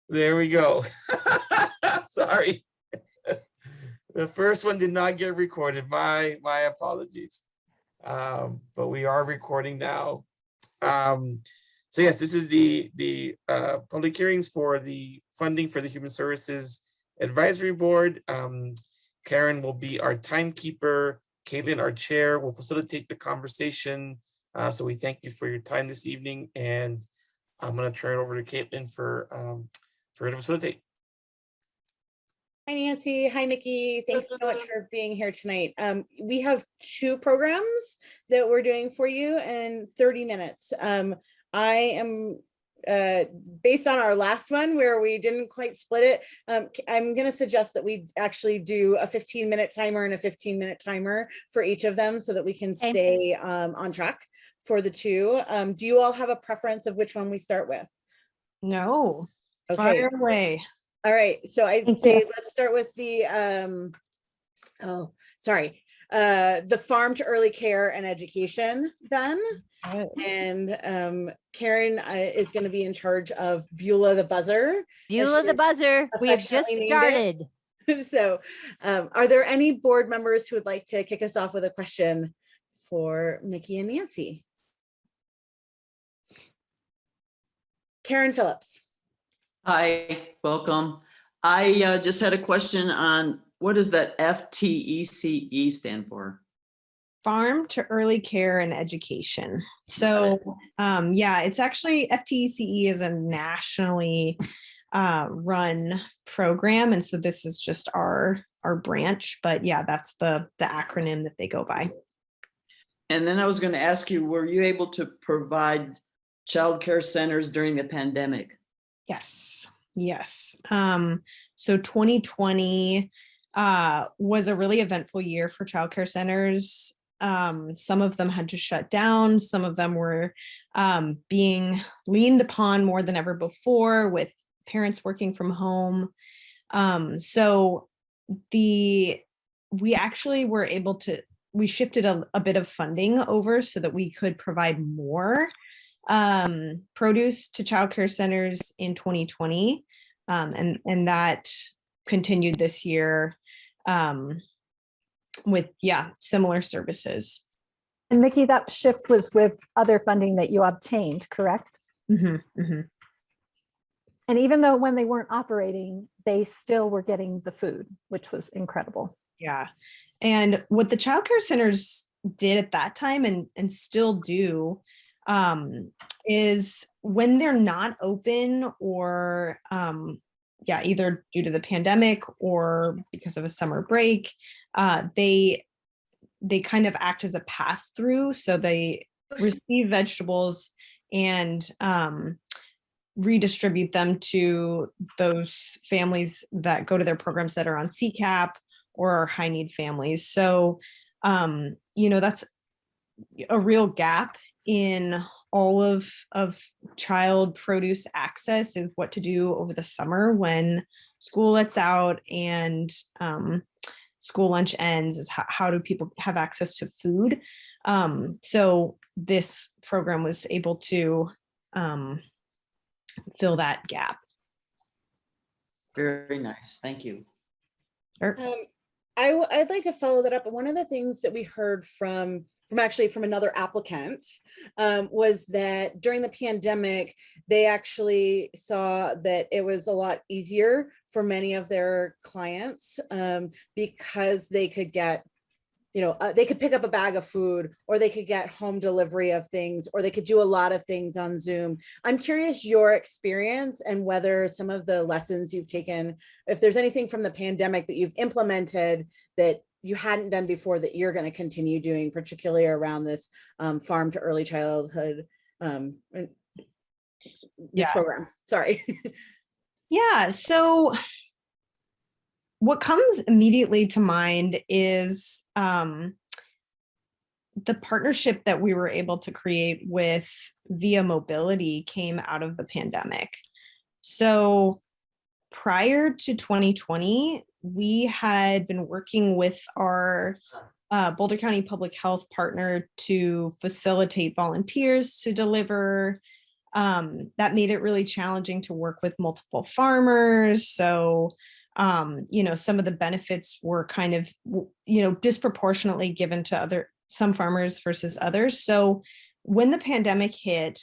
There we go. Sorry. The first one did not get recorded. My apologies. But we are recording now. So yes, this is the public hearings for the funding for the Human Services Advisory Board. Karen will be our timekeeper. Caitlin, our chair, will facilitate the conversation. So we thank you for your time this evening, and I'm going to turn it over to Caitlin for her to facilitate. Hi, Nancy. Hi, Mickey. Thanks so much for being here tonight. We have 2 programs that we're doing for you in 30 minutes. I am, based on our last one where we didn't quite split it, I'm going to suggest that we actually do a 15-minute timer and a 15-minute timer for each of them so that we can stay on track for the 2. Do you all have a preference of which one we start with? No. Okay. Fire away. All right, so I'd say let's start with the the farm to early care and education then. And Karen is going to be in charge of Beulah the Buzzer. Beulah the Buzzer. We have just started. So are there any board members who would like to kick us off with a question for Mickey and Nancy? Karen Phillips. Hi, welcome. I just had a question on what does that FTECE stand for? Farm to early care and education. So yeah, it's actually FTECE is a nationally run program. And so this is just our branch, but yeah, that's the acronym that they go by. And then I was going to ask you, were you able to provide childcare centers during the pandemic? Yes. So 2020 was a really eventful year for childcare centers. Some of them had to shut down. Some of them were being leaned upon more than ever before with parents working from home. So we actually were able to, we shifted a bit of funding over so that we could provide more produce to childcare centers in 2020. And that continued this year with, similar services. And Mickey, that shift was with other funding that you obtained, correct? Mm-hmm, mm-hmm. And even though when they weren't operating, they still were getting the food, which was incredible. Yeah. And what the childcare centers did at that time and still do is when they're not open or either due to the pandemic or because of a summer break, they kind of act as a pass-through. So they receive vegetables and redistribute them to those families that go to their programs that are on CCAP or high need families. So, that's a real gap in all of child produce access is what to do over the summer when school lets out and school lunch ends is how do people have access to food. So this program was able to fill that gap. Very nice. Thank you. Sure. I'd like to follow that up. One of the things that we heard from another applicant was that during the pandemic, they actually saw that it was a lot easier for many of their clients because they could get, they could pick up a bag of food, or they could get home delivery of things, or they could do a lot of things on Zoom. I'm curious your experience and whether some of the lessons you've taken, if there's anything from the pandemic that you've implemented that you hadn't done before that you're going to continue doing, particularly around this farm to early childhood program. Sorry. Yeah. So what comes immediately to mind is the partnership that we were able to create with Via Mobility came out of the pandemic. So prior to 2020, we had been working with our Boulder County Public Health partner to facilitate volunteers to deliver that made it really challenging to work with multiple farmers. So, some of the benefits were kind of, disproportionately given to some farmers versus others. So when the pandemic hit,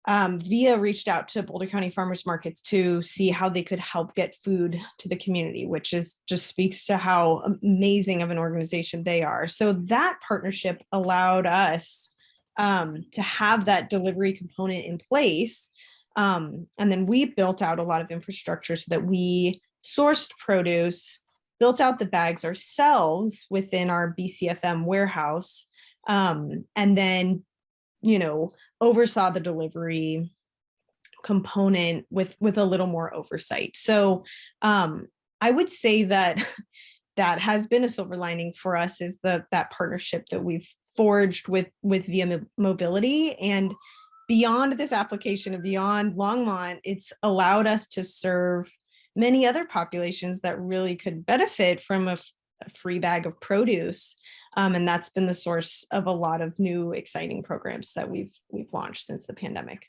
VIA reached out to Boulder County farmers markets to see how they could help get food to the community, which just speaks to how amazing of an organization they are. So that partnership allowed us to have that delivery component in place. And then we built out a lot of infrastructure so that we sourced produce, built out the bags ourselves within our BCFM warehouse, and then, oversaw the delivery component with a little more oversight. So I would say that has been a silver lining for us, is that partnership that we've forged with Via Mobility. And beyond this application and beyond Longmont, it's allowed us to serve many other populations that really could benefit from a free bag of produce. And that's been the source of a lot of new exciting programs that we've launched since the pandemic.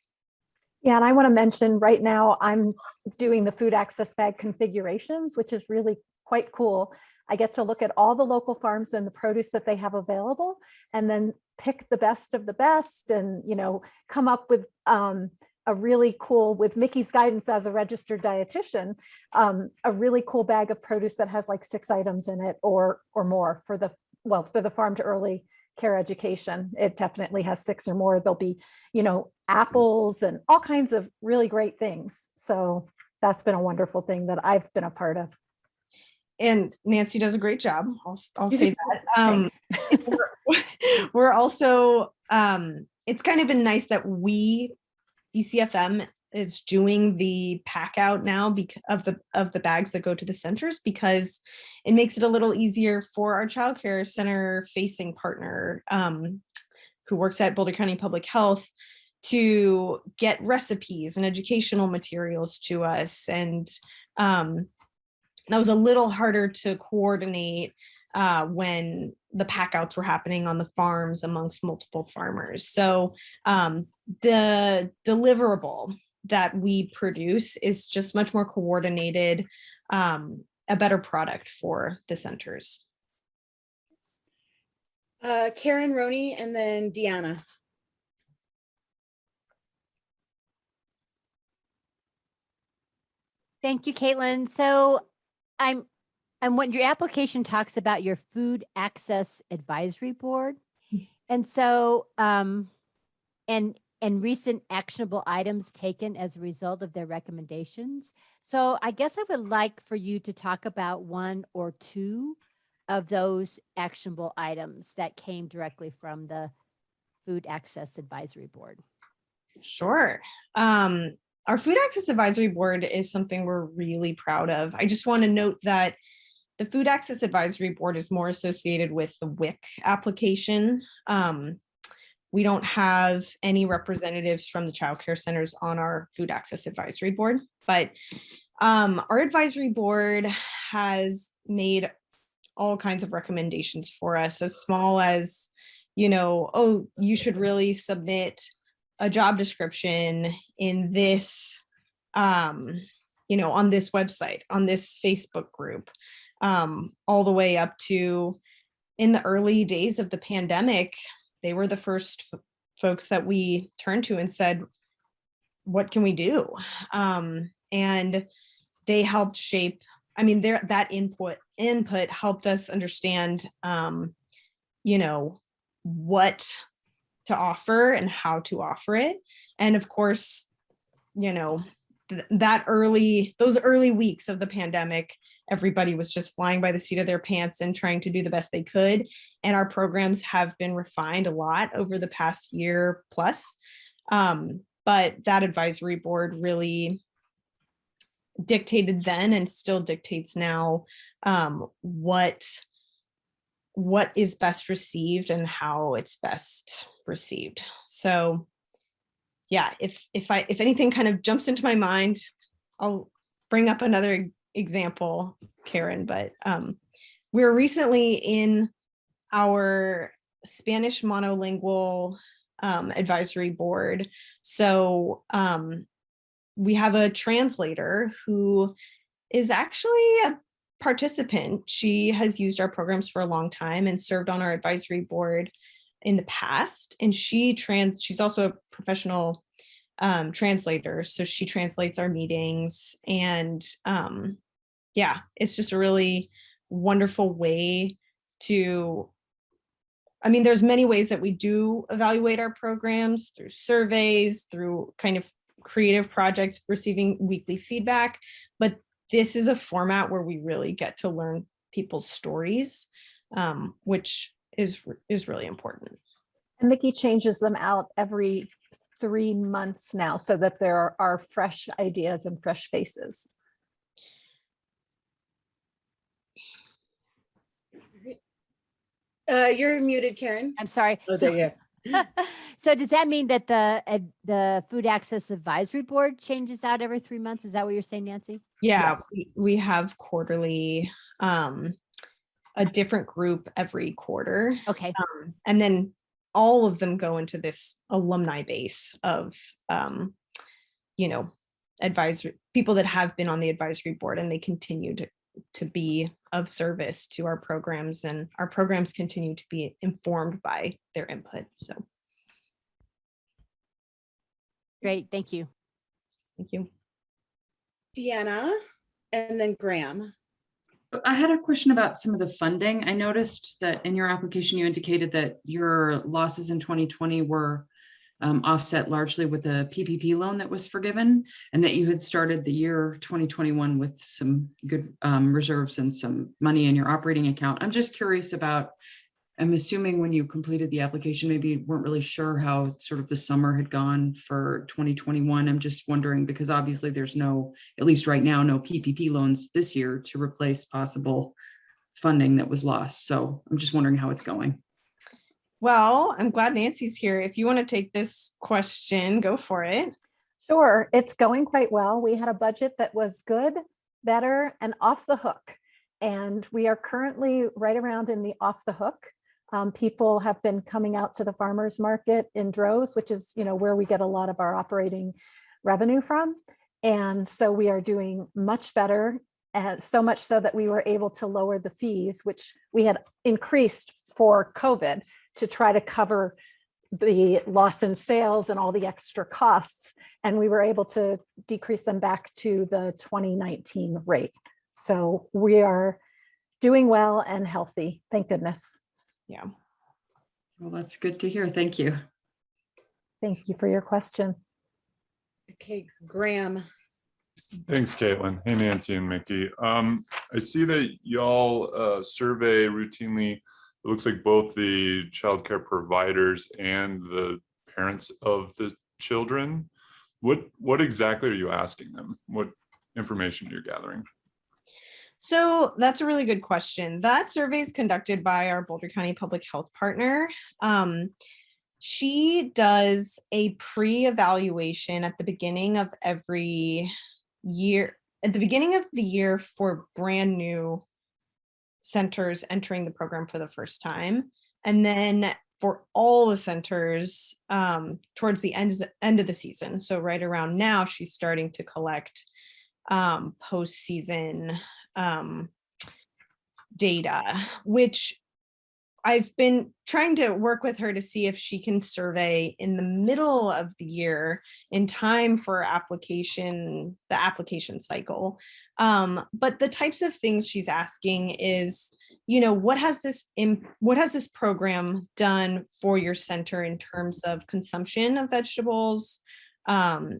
Yeah, and I want to mention right now I'm doing the food access bag configurations, which is really quite cool. I get to look at all the local farms and the produce that they have available, and then pick the best of the best, and come up with a really cool, with Mickey's guidance as a registered dietitian, a really cool bag of produce that has like 6 items in it or more for the farm to early care education. It definitely has 6 or more. There'll be, apples and all kinds of really great things. So that's been a wonderful thing that I've been a part of. And Nancy does a great job. I'll say that. We're also, it's kind of been nice that BCFM is doing the pack out now because of the bags that go to the centers, because it makes it a little easier for our childcare center facing partner who works at Boulder County Public Health to get recipes and educational materials to us. And that was a little harder to coordinate when the pack outs were happening on the farms amongst multiple farmers. So the deliverable that we produce is just much more coordinated, a better product for the centers. Karen, Roni, and then Deanna. Thank you, Caitlin. So what your application talks about your food access advisory board. And so, and recent actionable items taken as a result of their recommendations. So I guess I would like for you to talk about 1 or 2 of those actionable items that came directly from the Food Access Advisory Board. Sure. Our Food Access Advisory Board is something we're really proud of. I just want to note that the Food Access Advisory Board is more associated with the WIC application. We don't have any representatives from the child care centers on our Food Access Advisory Board, but our advisory board has made all kinds of recommendations for us, as small as, you should really submit a job description in this, on this website, on this Facebook group, all the way up to, in the early days of the pandemic, they were the first folks that we turned to and said, what can we do? And they helped shape, that input helped us understand, what to offer and how to offer it. And of course, those early weeks of the pandemic, everybody was just flying by the seat of their pants and trying to do the best they could. And our programs have been refined a lot over the past year plus. But that advisory board really dictated then and still dictates now what is best received and how it's best received. So yeah, if anything kind of jumps into my mind, I'll bring up another example, Karen, but we were recently in our Spanish monolingual advisory board. So we have a translator who is actually a participant. She has used our programs for a long time and served on our advisory board in the past. And she's also a professional translator. So she translates our meetings. And yeah, it's just a really wonderful way to, I mean, there's many ways that we do evaluate our programs, through surveys, through kind of creative projects, receiving weekly feedback, but this is a format where we really get to learn people's stories, which is really important. And Mickey changes them out every 3 months now so that there are fresh ideas and fresh faces. You're muted, Karen. I'm sorry. Oh, there you go. So does that mean that the Food Access Advisory Board changes out every 3 months? Is that what you're saying, Nancy? Yeah, Yes. we have quarterly, a different group every quarter. Okay. And then all of them go into this alumni base of, advisory people that have been on the advisory board, and they continue to be of service to our programs, and our programs continue to be informed by their input. So Great. Thank you. thank you. Deanna, and then Graham. I had a question about some of the funding. I noticed that in your application, you indicated that your losses in 2020 were offset largely with the PPP loan that was forgiven, and that you had started the year 2021 with some good reserves and some money in your operating account. I'm just curious about, I'm assuming when you completed the application, maybe you weren't really sure how sort of the summer had gone for 2021. I'm just wondering, because obviously there's no, at least right now, no PPP loans this year to replace possible funding that was lost. So I'm just wondering how it's going. Well, I'm glad Nancy's here. If you want to take this question, go for it. Sure, it's going quite well. We had a budget that was good, better, and off the hook. And we are currently right around in the off the hook. People have been coming out to the farmers market in droves, which is, where we get a lot of our operating revenue from. And so we are doing much better, and so much so that we were able to lower the fees, which we had increased for COVID to try to cover the loss in sales and all the extra costs. And we were able to decrease them back to the 2019 rate. So we are doing well and healthy, thank goodness. Yeah. Well, that's good to hear. Thank you. Thank you for your question. Okay, Graham. Thanks, Caitlin. Hey, Nancy and Mickey. I see that y'all survey routinely, it looks like both the childcare providers and the parents of the children. What exactly are you asking them? What information you're gathering? So that's a really good question. That survey is conducted by our Boulder County Public Health partner. She does a pre-evaluation at the beginning of every year, at the beginning of the year for brand new centers entering the program for the first time. And then for all the centers towards the end of the season. So right around now, she's starting to collect postseason data, which I've been trying to work with her to see if she can survey in the middle of the year in time for the application cycle. But the types of things she's asking is, what has this program done for your center in terms of consumption of vegetables,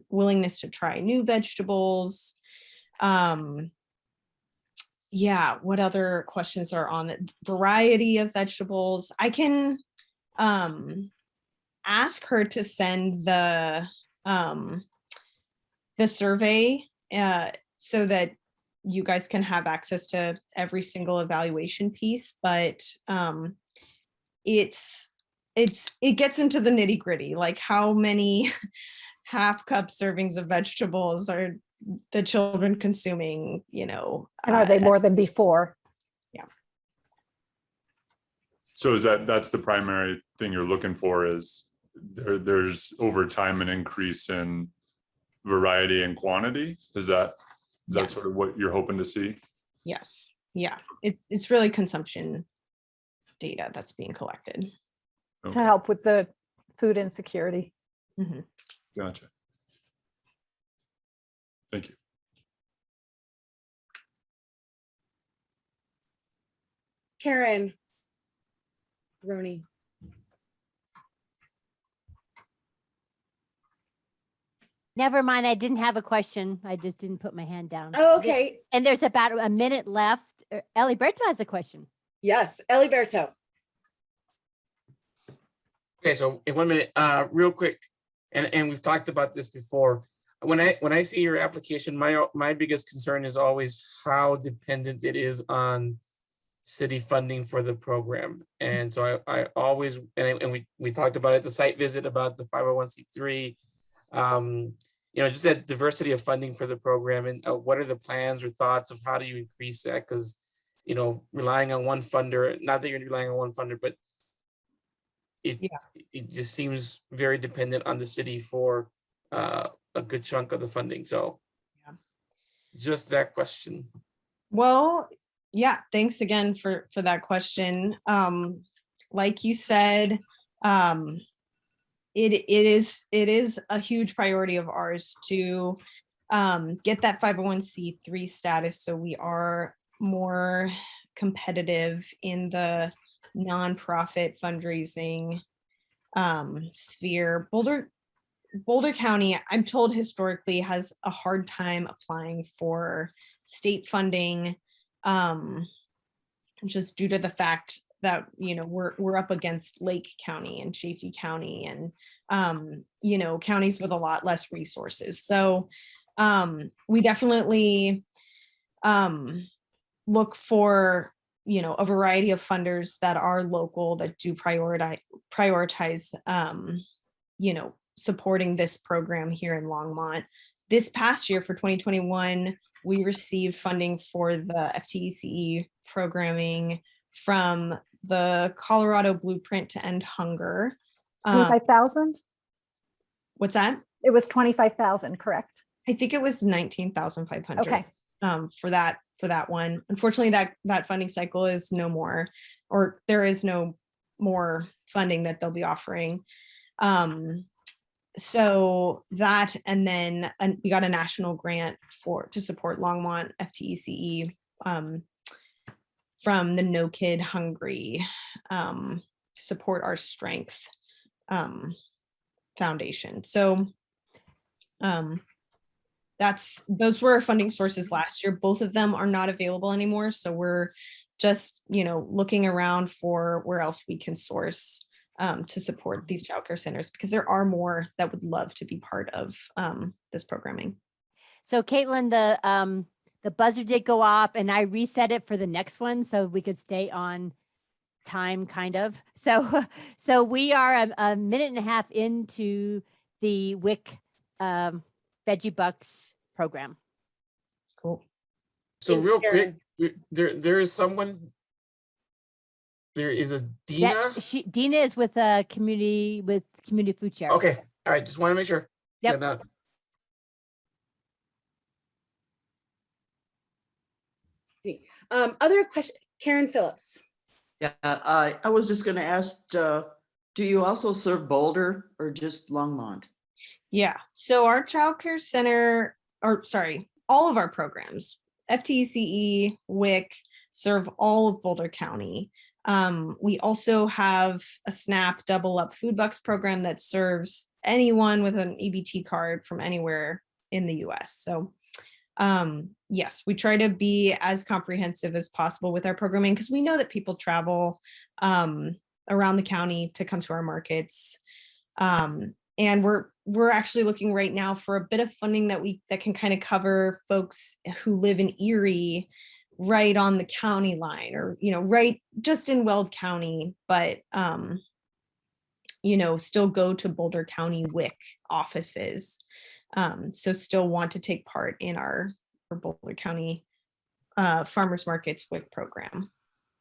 willingness to try new vegetables, what other questions are on the variety of vegetables? I can ask her to send the survey so that you guys can have access to every single evaluation piece, but it gets into the nitty gritty, like how many half cup servings of vegetables are the children consuming, And are they more than before? Yeah. So that's the primary thing you're looking for is there's over time an increase in variety and quantity. Is that Yeah. sort of what you're hoping to see? Yes. Yeah. It's really consumption data that's being collected. To Okay, help with the food insecurity. Mhm. gotcha. Thank you. Karen. Roni. Never mind, I didn't have a question. I just didn't put my hand down. Oh, okay. And there's about a minute left. Eliberto has a question. Yes, Eliberto. Okay, so in 1 minute, real quick, and we've talked about this before. When I see your application, my biggest concern is always how dependent it is on city funding for the program. And so I always, and we talked about it at the site visit about the 501c3, just that diversity of funding for the program, and what are the plans or thoughts of how do you increase that? Because, relying on one funder, not that you're relying on one funder, but it just seems very dependent on the city for a good chunk of the funding. So just that question. Well, yeah, thanks again for that question. Like you said, it is a huge priority of ours to get that 501c3 status, so we are more competitive in the nonprofit fundraising sphere. Boulder County, I'm told historically, has a hard time applying for state funding, just due to the fact that we're up against Lake County and Chaffee County and counties with a lot less resources. So we definitely look for a variety of funders that are local, that do prioritize supporting this program here in Longmont. This past year for 2021, we received funding for the FTECE programming from the Colorado Blueprint to End Hunger. 25,000? What's that? It was 25,000, correct? I think it was 19,500. Okay. For that one. Unfortunately, that funding cycle is no more, or there is no more funding that they'll be offering. So that, and then we got a national grant to support Longmont FTECE from the No Kid Hungry Support Our Strength Foundation. So those were our funding sources last year. Both of them are not available anymore. So we're just, looking around for where else we can source to support these childcare centers, because there are more that would love to be part of this programming. So Caitlin, the buzzer did go off and I reset it for the next one so we could stay on time, kind of. So we are a minute and a half into the WIC Veggie Bucks program. Cool. So Thanks, real Karen. quick, there is someone. There is a Dina. Dina is with community food share. Okay, all right. Just want to make sure. Yep. Yeah, Other question, Karen Phillips. Yeah, I was just gonna ask, do you also serve Boulder or just Longmont? Yeah. So our childcare center, all of our programs, FTECE, WIC, serve all of Boulder County. We also have a SNAP Double Up Food Bucks program that serves anyone with an EBT card from anywhere in the US. So yes, we try to be as comprehensive as possible with our programming, because we know that people travel around the county to come to our markets. And we're actually looking right now for a bit of funding that can kind of cover folks who live in Erie, right on the county line, or right just in Weld County, but still go to Boulder County WIC offices. So still want to take part in our Boulder County Farmers Markets WIC program.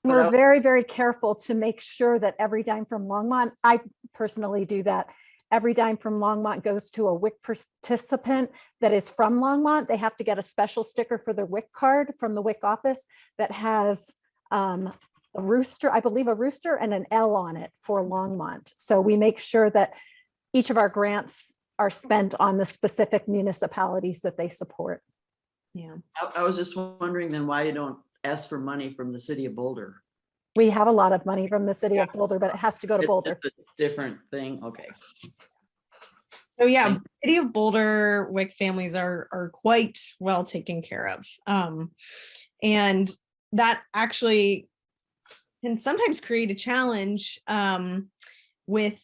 We're very, very careful to make sure that every dime from Longmont, I personally do that. Every dime from Longmont goes to a WIC participant that is from Longmont. They have to get a special sticker for their WIC card from the WIC office that has a rooster, I believe a rooster and an L on it for Longmont. So we make sure that each of our grants are spent on the specific municipalities that they support. Yeah. I was just wondering then why you don't ask for money from the city of Boulder. We have a lot of money from the city of Boulder, but it has to go to Boulder. It's a different thing. Okay. So yeah, Thank City of Boulder WIC families are quite well taken care of. And that actually can sometimes create a challenge with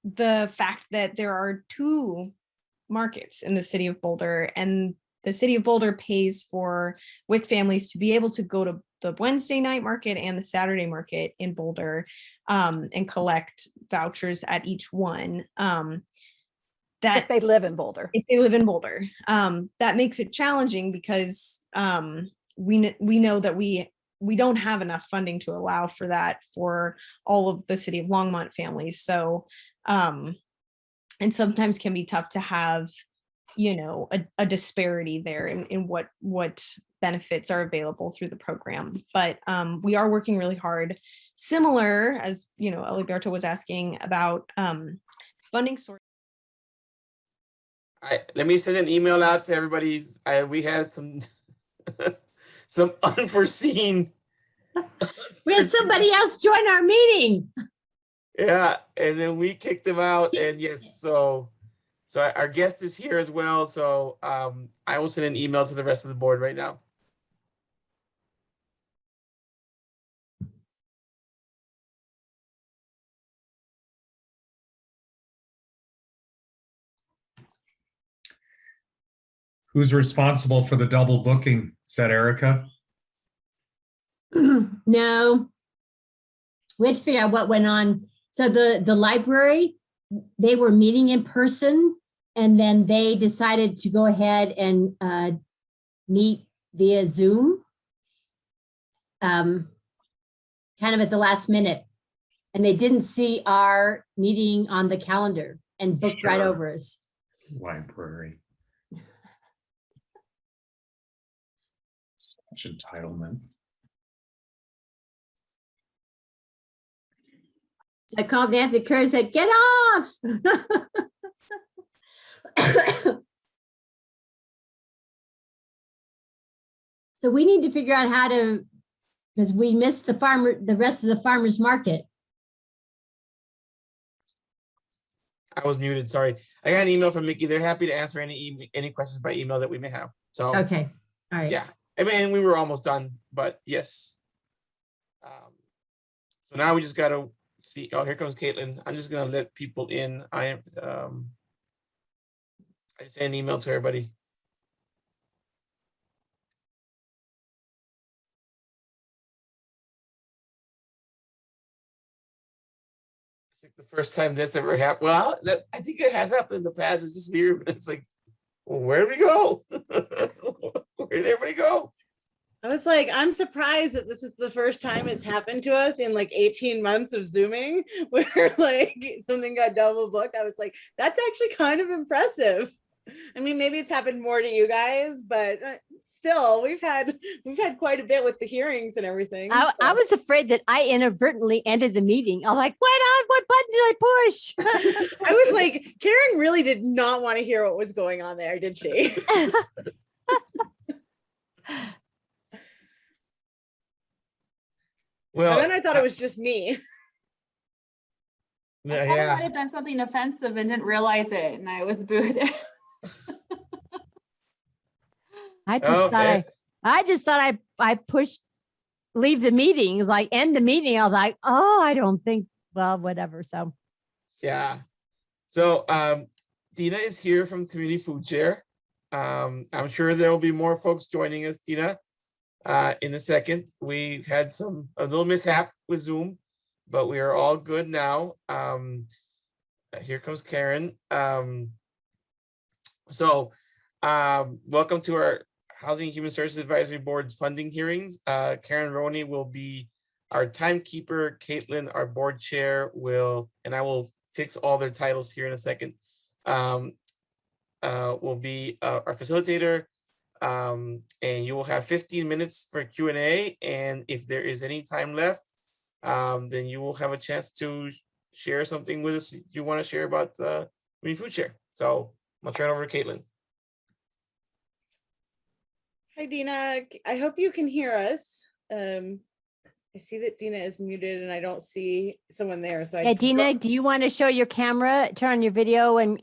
the fact that there are 2 markets in the City of Boulder, and the City of Boulder pays for WIC families to be able to go to the Wednesday night market and the Saturday market in Boulder and collect vouchers at each one. If they live in Boulder. If they live in Boulder. That makes it challenging because we know that we don't have enough funding to allow for that for all of the City of Longmont families. So, and sometimes can be tough to have, you know, a disparity there in what benefits are available through the program. But we are working really hard, similar as, you know, Eliberto was asking about funding source. Let me send an email out to everybody. We had some some unforeseen. We had somebody else join our meeting. Yeah, and then we kicked them out, and yes, so our guest is here as well. So I will send an email to the rest of the board right now. Who's responsible for the double booking? Is that Erica? No, we had to figure out what went on. So the library, they were meeting in person, and then they decided to go ahead and meet via Zoom, kind of at the last minute. And they didn't see our meeting on the calendar and booked right over us. Library. Such entitlement. I called Nancy Kerr and said, "Get off." So we need to figure out how to, because we missed the rest of the farmers market. I was muted, sorry. I got an email from Mickey. They're happy to answer any questions by email that we may have. So Okay, all right. yeah, I mean, we were almost done, but yes. So now we just gotta see. Oh, here comes Caitlin. I'm just gonna let people in. I sent an email to everybody. It's like the first time this ever happened. Well, I think it has happened in the past. It's just weird. It's like, well, where did we go? Where did everybody go? I was like, I'm surprised that this is the first time it's happened to us in like 18 months of Zooming, where like something got double booked. I was like, that's actually kind of impressive. I mean, maybe it's happened more to you guys, but still, we've had quite a bit with the hearings and everything. I was afraid that I inadvertently ended the meeting. I'm like, what button did I push? I was like, Karen really did not want to hear what was going on there, did she? Well, and then I thought it was just me. I thought I might have done something offensive and didn't realize it, and I was booted. I just thought I pushed leave the meeting, like end the meeting. I was like, oh, I don't think, well, whatever. So yeah. So Dina is here from Community Food Share. I'm sure there will be more folks joining us, Dina, in a second. We had a little mishap with Zoom, but we are all good now. Here comes Karen. Welcome to our Housing and Human Services Advisory Board's funding hearings. Karen Roney will be Our timekeeper, Caitlin, our board chair will, and I will fix all their titles here in a second, will be our facilitator. And you will have 15 minutes for Q&A. And if there is any time left, then you will have a chance to share something with us you want to share about Green Food Share. So I'll turn it over to Caitlin. Hi, Dina. I hope you can hear us. I see that Dina is muted and I don't see someone there. So Yeah, Dina, do you want to show your camera, turn on your video and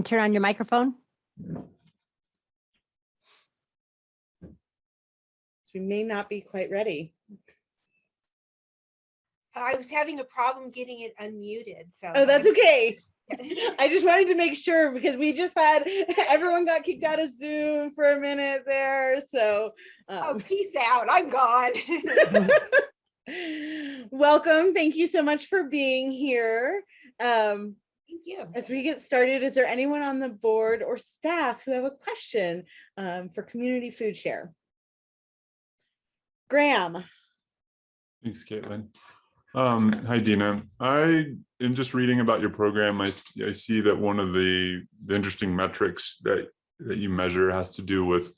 turn on your microphone? We may not be quite ready. I was having a problem getting it unmuted, so. Oh, that's okay. I just wanted to make sure because we just had, everyone got kicked out of Zoom for a minute there. So. Oh, peace out. I'm gone. Welcome. Thank you so much for being here. Thank you. As we get started, is there anyone on the board or staff who have a question for Community Food Share? Graham. Thanks, Caitlin. Hi, Dina. In just reading about your program, I see that one of the interesting metrics that you measure has to do with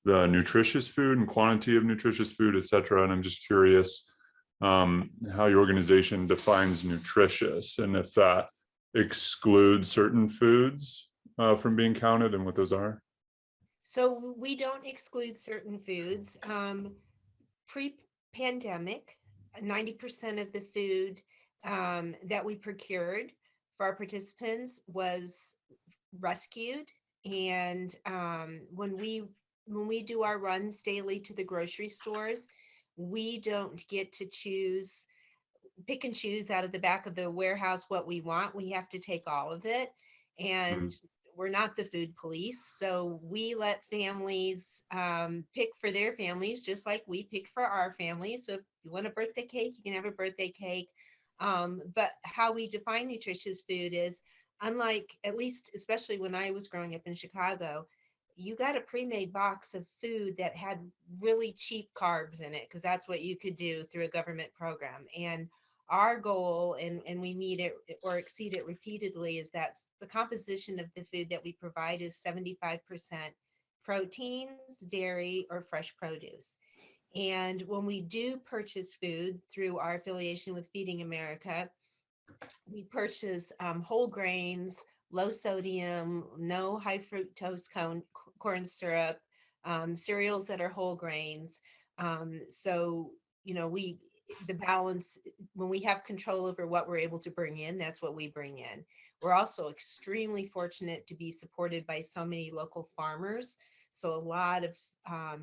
the nutritious food and quantity of nutritious food, et cetera. And I'm just curious how your organization defines nutritious and if that excludes certain foods from being counted and what those are. So we don't exclude certain foods. Pre-pandemic, 90% of the food that we procured for our participants was rescued. And when we do our runs daily to the grocery stores, we don't get to pick and choose out of the back of the warehouse what we want. We have to take all of it. And we're not the food police. So we let families pick for their families, just like we pick for our families. So if you want a birthday cake, you can have a birthday cake. But how we define nutritious food is unlike, at least, especially when I was growing up in Chicago, you got a pre-made box of food that had really cheap carbs in it, because that's what you could do through a government program. And our goal, and we meet it or exceed it repeatedly, is that the composition of the food that we provide is 75% proteins, dairy, or fresh produce. And when we do purchase food through our affiliation with Feeding America, we purchase whole grains, low sodium, no high fructose corn syrup, cereals that are whole grains. So, the balance, when we have control over what we're able to bring in, that's what we bring in. We're also extremely fortunate to be supported by so many local farmers. So a lot of,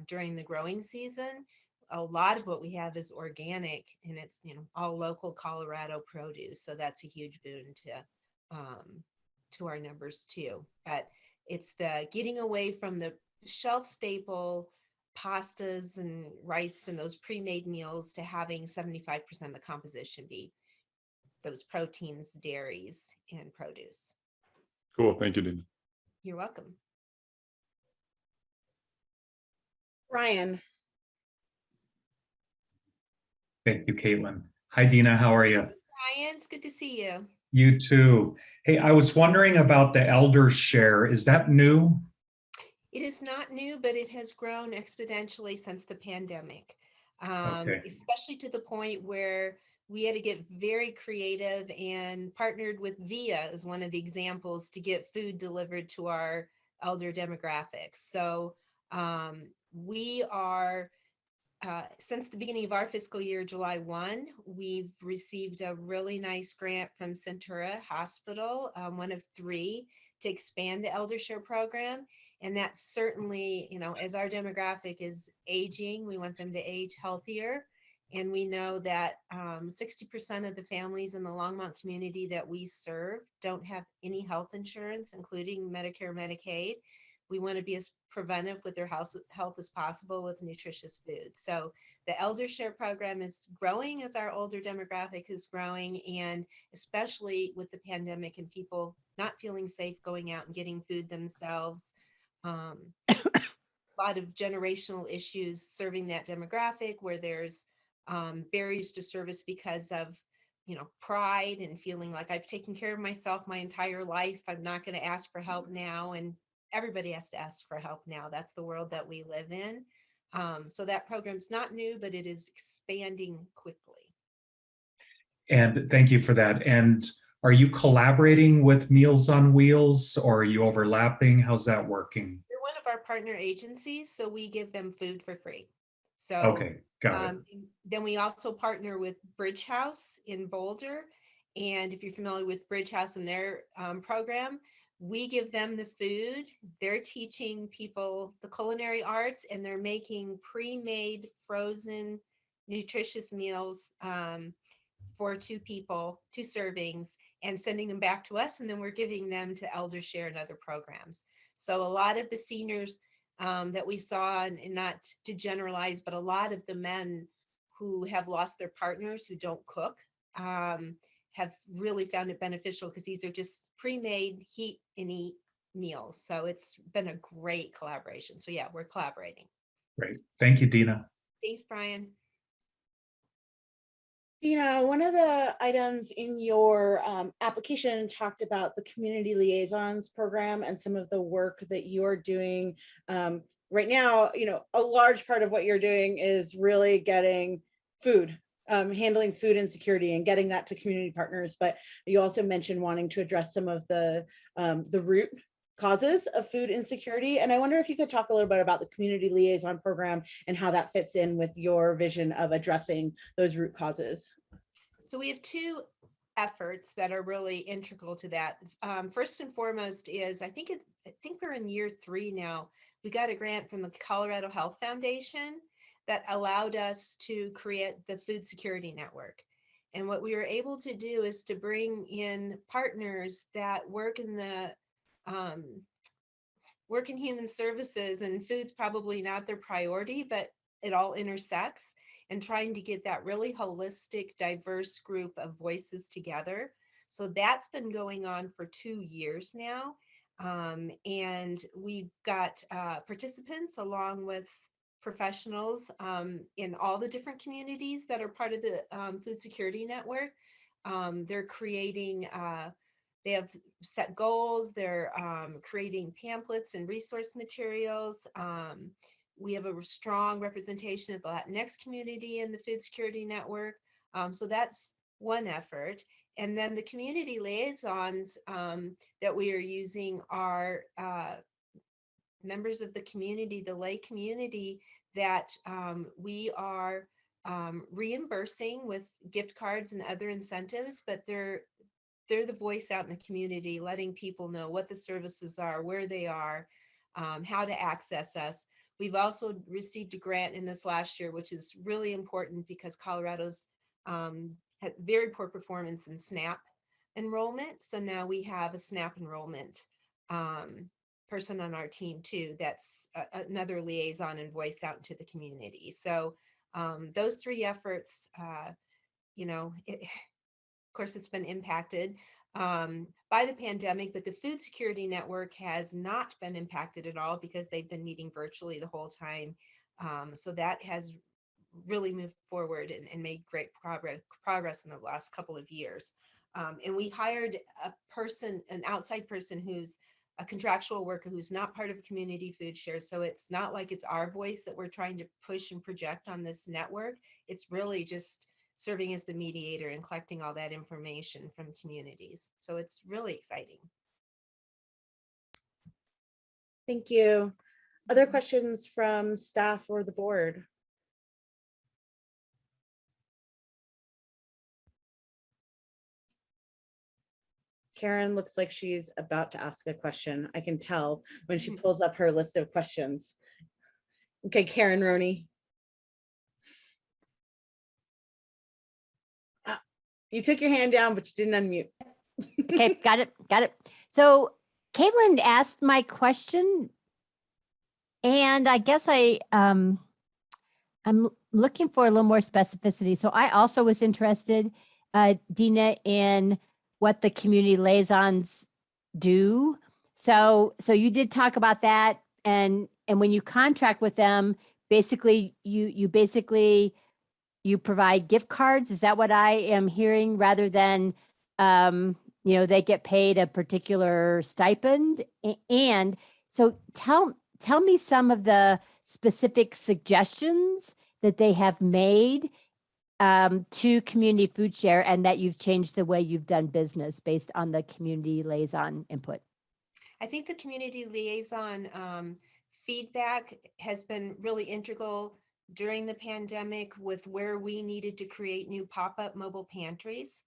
during the growing season, a lot of what we have is organic, and it's, all local Colorado produce. So that's a huge boon to our numbers too. But it's the getting away from the shelf staple pastas and rice and those pre-made meals to having 75% of the composition be those proteins, dairies, and produce. Cool. Thank you, Dina. You're welcome. Brian. Thank you, Caitlin. Hi, Dina. How are you? Brian, it's good to see you. You too. Hey, I was wondering about the elder share. Is that new? It is not new, but it has grown exponentially since the pandemic, especially to the point where we had to get very creative and partnered with VIA as one of the examples to get food delivered to our elder demographics. So we are, since the beginning of our fiscal year, July 1, we've received a really nice grant from Centura Hospital, one of 3, to expand the elder share program. And that's certainly, as our demographic is aging, we want them to age healthier. And we know that 60% of the families in the Longmont community that we serve don't have any health insurance, including Medicare, Medicaid. We want to be as preventive with their health as possible with nutritious food. So the elder share program is growing as our older demographic is growing, and especially with the pandemic and people not feeling safe going out and getting food themselves. A lot of generational issues serving that demographic, where there's barriers to service because of, pride and feeling like I've taken care of myself my entire life. I'm not going to ask for help now. And everybody has to ask for help now. That's the world that we live in. So that program's not new, but it is expanding quickly. And thank you for that. And are you collaborating with Meals on Wheels, or are you overlapping? How's that working? They're one of our partner agencies, so we give them food for free. So Okay, got it. then we also partner with Bridge House in Boulder. And if you're familiar with Bridge House and their program, we give them the food. They're teaching people the culinary arts, and they're making pre-made frozen nutritious meals for 2 people, 2 servings, and sending them back to us. And then we're giving them to Elder Share and other programs. So a lot of the seniors that we saw, and not to generalize, but a lot of the men who have lost their partners who don't cook have really found it beneficial, because these are just pre-made heat and eat meals. So it's been a great collaboration. So yeah, we're collaborating. Great. Thank you, Dina. Thanks, Brian. Dina, one of the items in your application talked about the community liaisons program and some of the work that you're doing right now. A large part of what you're doing is really getting food, handling food insecurity and getting that to community partners. But you also mentioned wanting to address some of the root causes of food insecurity. And I wonder if you could talk a little bit about the community liaison program and how that fits in with your vision of addressing those root causes. So we have 2 efforts that are really integral to that. First and foremost is, I think we're in year 3 now. We got a grant from the Colorado Health Foundation that allowed us to create the Food Security Network. And what we were able to do is to bring in partners that work in the work in human services, and food's probably not their priority, but it all intersects, and trying to get that really holistic, diverse group of voices together. So that's been going on for 2 years now. And we've got participants along with professionals in all the different communities that are part of the Food Security Network. They're creating they have set goals. They're creating pamphlets and resource materials. We have a strong representation of the Latinx community in the Food Security Network. So that's one effort. And then the community liaisons that we are using are members of the community, the lay community, that we are reimbursing with gift cards and other incentives, but they're the voice out in the community, letting people know what the services are, where they are, how to access us. We've also received a grant in this last year, which is really important because Colorado's had very poor performance in SNAP enrollment. So now we have a SNAP enrollment person on our team too. That's another liaison and voice out into the community. So those 3 efforts, of course, it's been impacted by the pandemic, but the Food Security Network has not been impacted at all because they've been meeting virtually the whole time. So that has really moved forward and made great progress in the last couple of years. And we hired an outside person who's a contractual worker who's not part of community food share. So it's not like it's our voice that we're trying to push and project on this network. It's really just serving as the mediator and collecting all that information from communities. So it's really exciting. Thank you. Other questions from staff or the board? Karen looks like she's about to ask a question. I can tell when she pulls up her list of questions. Okay, Karen Roney. You took your hand down, but you didn't unmute. Okay, got it. So Caitlin asked my question, and I guess I'm looking for a little more specificity. So I also was interested, Dina, in what the community liaisons do. So you did talk about that, and when you contract with them, basically you basically you provide gift cards. Is that what I am hearing, rather than, they get paid a particular stipend? And so tell me some of the specific suggestions that they have made to community food share, and that you've changed the way you've done business based on the community liaison input. I think the community liaison feedback has been really integral during the pandemic, with where we needed to create new pop-up mobile pantries.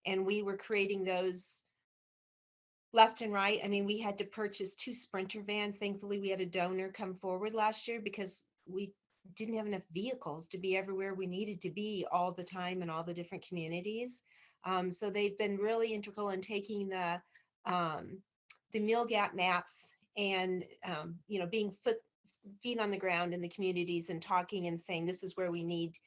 And we were creating those left and right. I mean, we had to purchase 2 Sprinter vans. Thankfully, we had a donor come forward last year, because we didn't have enough vehicles to be everywhere we needed to be all the time in all the different communities. So they've been really integral in taking the meal gap maps and, being feet on the ground in the communities and talking and saying, this is where we need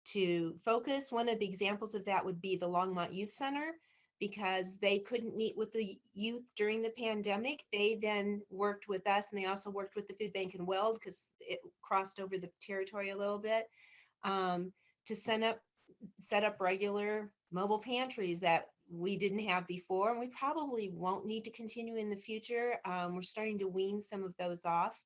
to focus. One of the examples of that would be the Longmont Youth Center, because they couldn't meet with the youth during the pandemic. They then worked with us, and they also worked with the food bank in Weld, because it crossed over the territory a little bit, to set up regular mobile pantries that we didn't have before, and we probably won't need to continue in the future. We're starting to wean some of those off.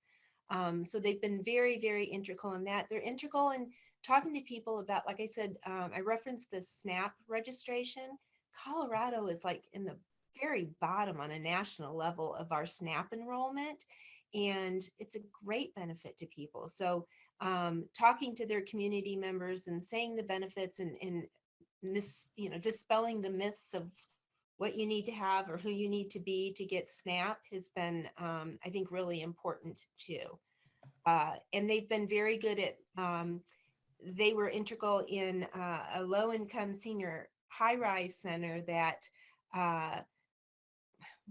So they've been very, very integral in that. They're integral in talking to people about, like I said, I referenced the SNAP registration. Colorado is like in the very bottom on a national level of our SNAP enrollment, and it's a great benefit to people. So talking to their community members and saying the benefits, and dispelling the myths of what you need to have or who you need to be to get SNAP has been, I think, really important too. And they've been very good at, they were integral in a low-income senior high-rise center that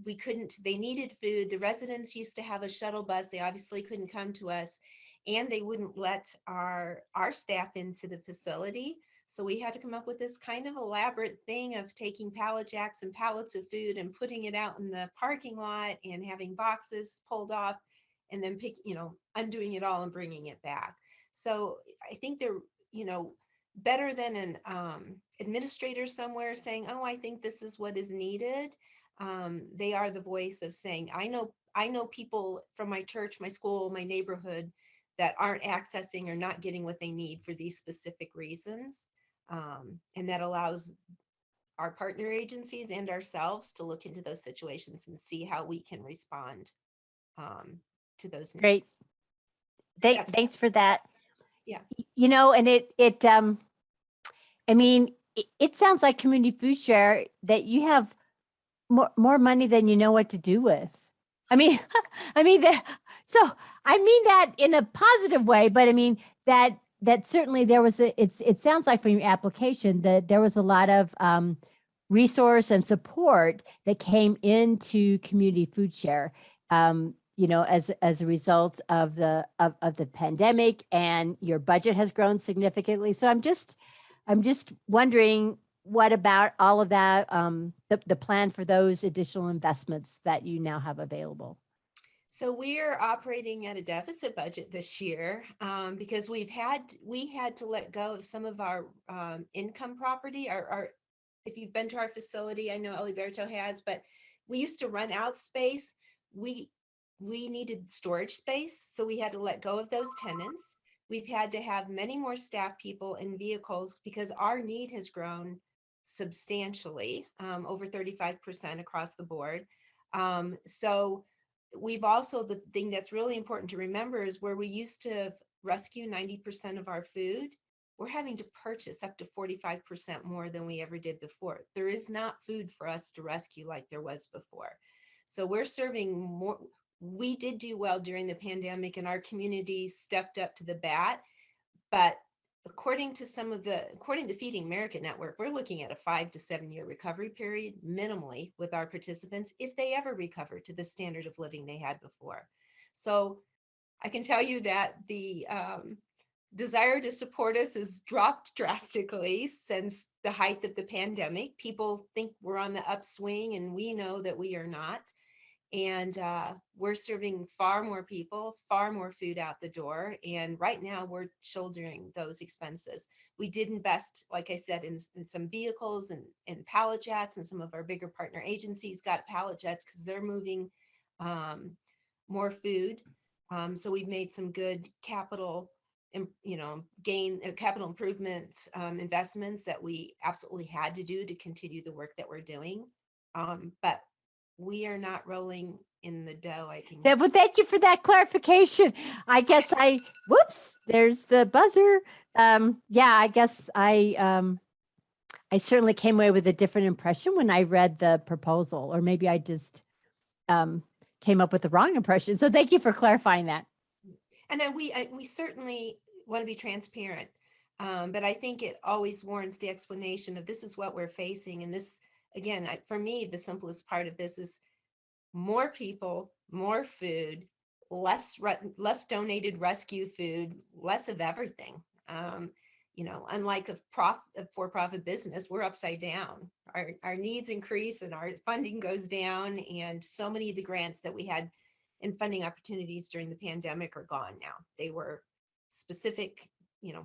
they needed food. The residents used to have a shuttle bus. They obviously couldn't come to us, and they wouldn't let our staff into the facility. So we had to come up with this kind of elaborate thing of taking pallet jacks and pallets of food and putting it out in the parking lot and having boxes pulled off, and then undoing it all and bringing it back. So I think they're, better than an administrator somewhere saying, oh, I think this is what is needed. They are the voice of saying, I know people from my church, my school, my neighborhood that aren't accessing or not getting what they need for these specific reasons. And that allows our partner agencies and ourselves to look into those situations and see how we can respond to those needs. Great. Thanks for that. Yeah. And it sounds like community food share that you have more money than you know what to do with. I mean that in a positive way, but that certainly there was it sounds like from your application that there was a lot of resource and support that came into community food share, as a result of the pandemic, and your budget has grown significantly. So I'm just wondering, what about all of that, the plan for those additional investments that you now have available? So we are operating at a deficit budget this year because we had to let go of some of our income property. Our if you've been to our facility, I know Eliberto has, but we used to run out space. We needed storage space, so we had to let go of those tenants. We've had to have many more staff people and vehicles because our need has grown substantially, over 35% across the board. So we've also, the thing that's really important to remember is where we used to rescue 90% of our food, we're having to purchase up to 45% more than we ever did before. There is not food for us to rescue like there was before. So we're serving more. We did do well during the pandemic, and our community stepped up to the bat. But according to Feeding America Network, we're looking at a 5 to 7 year recovery period minimally with our participants, if they ever recover to the standard of living they had before. So I can tell you that the desire to support us has dropped drastically since the height of the pandemic. People think we're on the upswing, and we know that we are not. And we're serving far more people, far more food out the door. And right now we're shouldering those expenses. We did invest, like I said, in some vehicles and pallet jets, and some of our bigger partner agencies got pallet jets because they're moving more food. So we've made some good capital, capital improvements, investments that we absolutely had to do to continue the work that we're doing. But we are not rolling in the dough, I can. Well, thank you for that clarification. I guess whoops, there's the buzzer. Yeah, I guess I certainly came away with a different impression when I read the proposal, or maybe I just came up with the wrong impression. So thank you for clarifying that. And we certainly want to be transparent, but I think it always warrants the explanation of this is what we're facing. And this, again, for me, the simplest part of this is more people, more food, less donated rescue food, less of everything. Unlike a for-profit business, we're upside down. Our needs increase and our funding goes down. And so many of the grants that we had in funding opportunities during the pandemic are gone now. They were specific,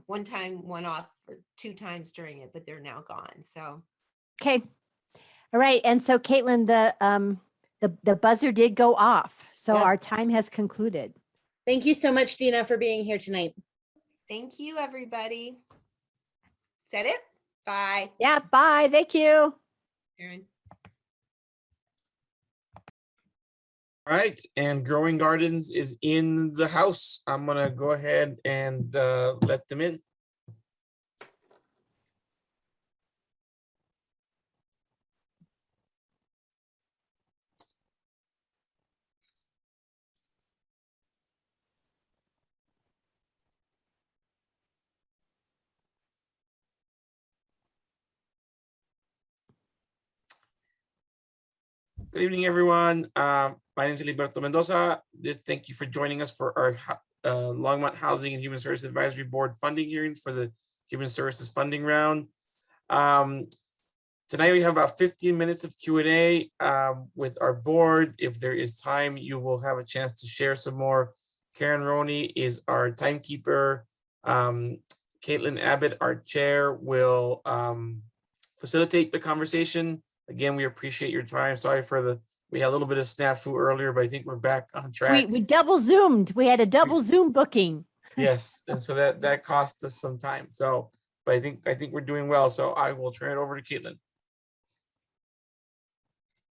one time, one off, or 2 times during it, but they're now gone. So. Okay. All right. And so Caitlin, the buzzer did go off. So Yes. Our time has concluded. Thank you so much, Dina, for being here tonight. Thank you, everybody. Is that it? Bye. Yeah. Bye. Thank you. Erin. All right, and Growing Gardens is in the house. I'm gonna go ahead and let them in. Good evening, everyone. My name is Liberto Mendoza. Thank you for joining us for our Longmont Housing and Human Services Advisory Board funding hearings for the Human Services funding round. Tonight we have about 15 minutes of Q&A with our board. If there is time, you will have a chance to share some more. Karen Roney is our timekeeper. Caitlin Abbott, our chair, will facilitate the conversation. Again, we appreciate your time. Sorry for we had a little bit of snafu earlier, but I think we're back on track. We double zoomed. We had a double Zoom booking. Yes, and so that cost us some time. So, but I think we're doing well. So I will turn it over to Caitlin.